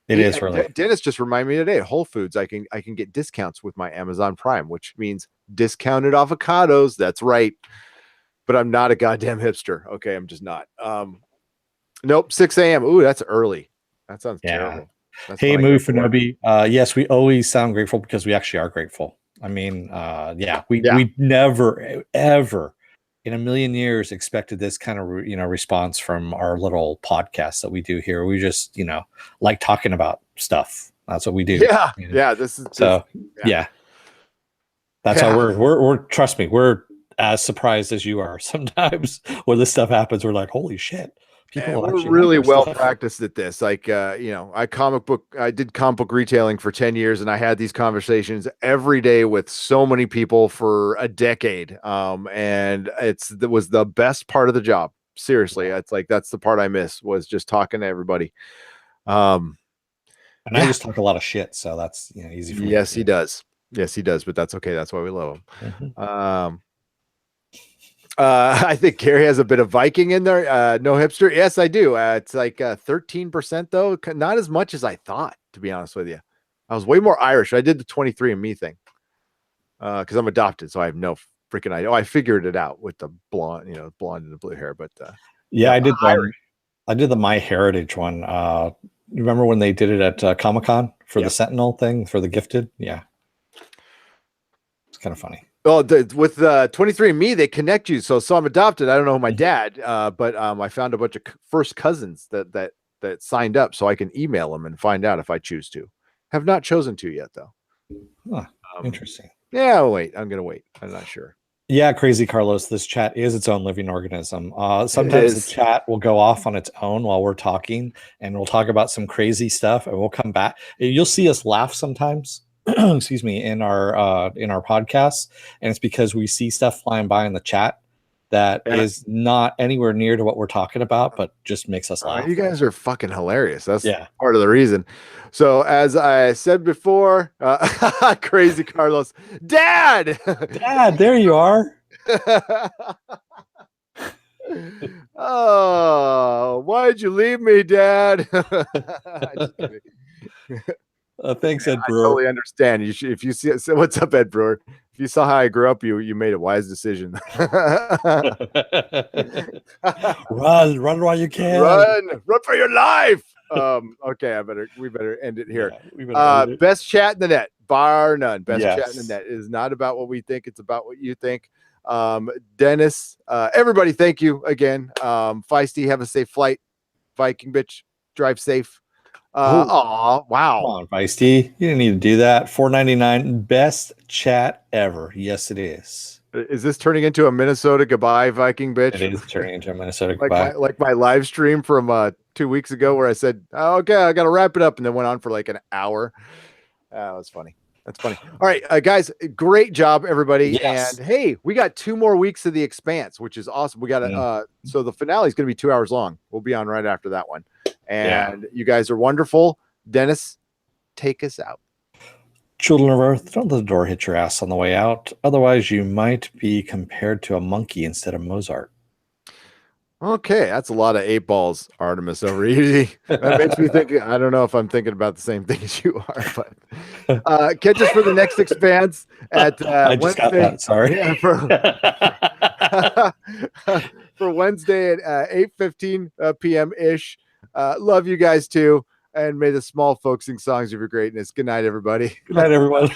It is really. Dennis just reminded me today, Whole Foods, I can get discounts with my Amazon Prime, which means discounted avocados. That's right. But I'm not a goddamn hipster. Okay, I'm just not. Nope, 6 a.m. Ooh, that's early. That sounds terrible. Hey, Movie Finobi. Yes, we always sound grateful because we actually are grateful. I mean, we never, ever in a million years expected this kind of, response from our little podcast that we do here. We just, like talking about stuff. That's what we do. Yeah. Yeah. That's how we're, trust me, we're as surprised as you are. Sometimes when this stuff happens, we're like, holy shit. People And will we're actually really like our well stuff. practiced at this. Like, I did comic book retailing for 10 years, and I had these conversations every day with so many people for a decade. And it was the best part of the job. Seriously. It's like, that's the part I miss, was just talking to everybody. And I Yeah. just talk a lot of shit, so that's easy for me. Yes, he does. Yes, he does, but that's okay. That's why we love him. Mhm. I think Gary has a bit of Viking in there. No hipster. Yes, I do. It's like 13% though. Not as much as I thought, to be honest with you. I was way more Irish. I did the 23andMe thing because I'm adopted, so I have no freaking idea. Oh, I figured it out with the blonde, blonde and the blue hair. But Yeah, no, I did Irish. I did the My Heritage one. You remember when they did it at Comic-Con for the Sentinel thing for the gifted? Yeah, it's kind of funny. Well, with 23andMe, they connect you. So I'm adopted. I don't know my dad, but I found a bunch of first cousins that signed up, so I can email them and find out if I choose to. Have not chosen to yet, though. Huh, interesting. Yeah, I'll wait. I'm gonna wait. I'm not sure. Yeah, crazy Carlos. This chat is its own living organism. It Sometimes the is. chat will go off on its own while we're talking, and we'll talk about some crazy stuff, and we'll come back. You'll see us laugh sometimes. Excuse me, in our podcasts, and it's because we see stuff flying by in the chat that is not anywhere near to what we're talking about, but just makes us laugh. You guys are fucking hilarious. That's Yeah. part of the reason. So as I said before, crazy Carlos, Dad, Dad, there you are. Oh, why'd you leave me, Dad? Thanks, Ed I Brewer. totally understand. You should, if you see, so what's up, Ed Brewer? If you saw how I grew up, you made a wise decision. Run while you can. Run for your life. Okay, we better end it here. Yeah, best chat in the net, bar none. Best chat in the net. It is not about what we think, it's about what you think. Dennis, everybody, thank you again. Feisty, have a safe flight. Viking bitch, drive safe. Wow. Come on, Feisty. You didn't need to do that. $4.99, best chat ever. Yes, it is. Is this turning into a Minnesota goodbye, Viking bitch? It is turning into a Minnesota goodbye. like my live stream from 2 weeks ago where I said, okay, I got to wrap it up, and then went on for like an hour. That was funny. That's funny. All right, guys, great job, everybody. Yes. And hey, we got 2 more weeks of the Expanse, which is awesome. We got so the finale is going to be 2 hours long. We'll be on right after that one. And you guys are wonderful. Dennis, take us out. Children of Earth, don't let the door hit your ass on the way out. Otherwise, you might be compared to a monkey instead of Mozart. Okay, that's a lot of 8 balls, Artemis over easy. That makes me think. I don't know if I'm thinking about the same thing as you are, but catch us for the next Expanse at I just Wednesday. Got that. Sorry. Yeah, for Wednesday at 8:15 p.m. ish. Love you guys too, and may the small folksing songs of your greatness. Good night, everybody. Good night, everyone.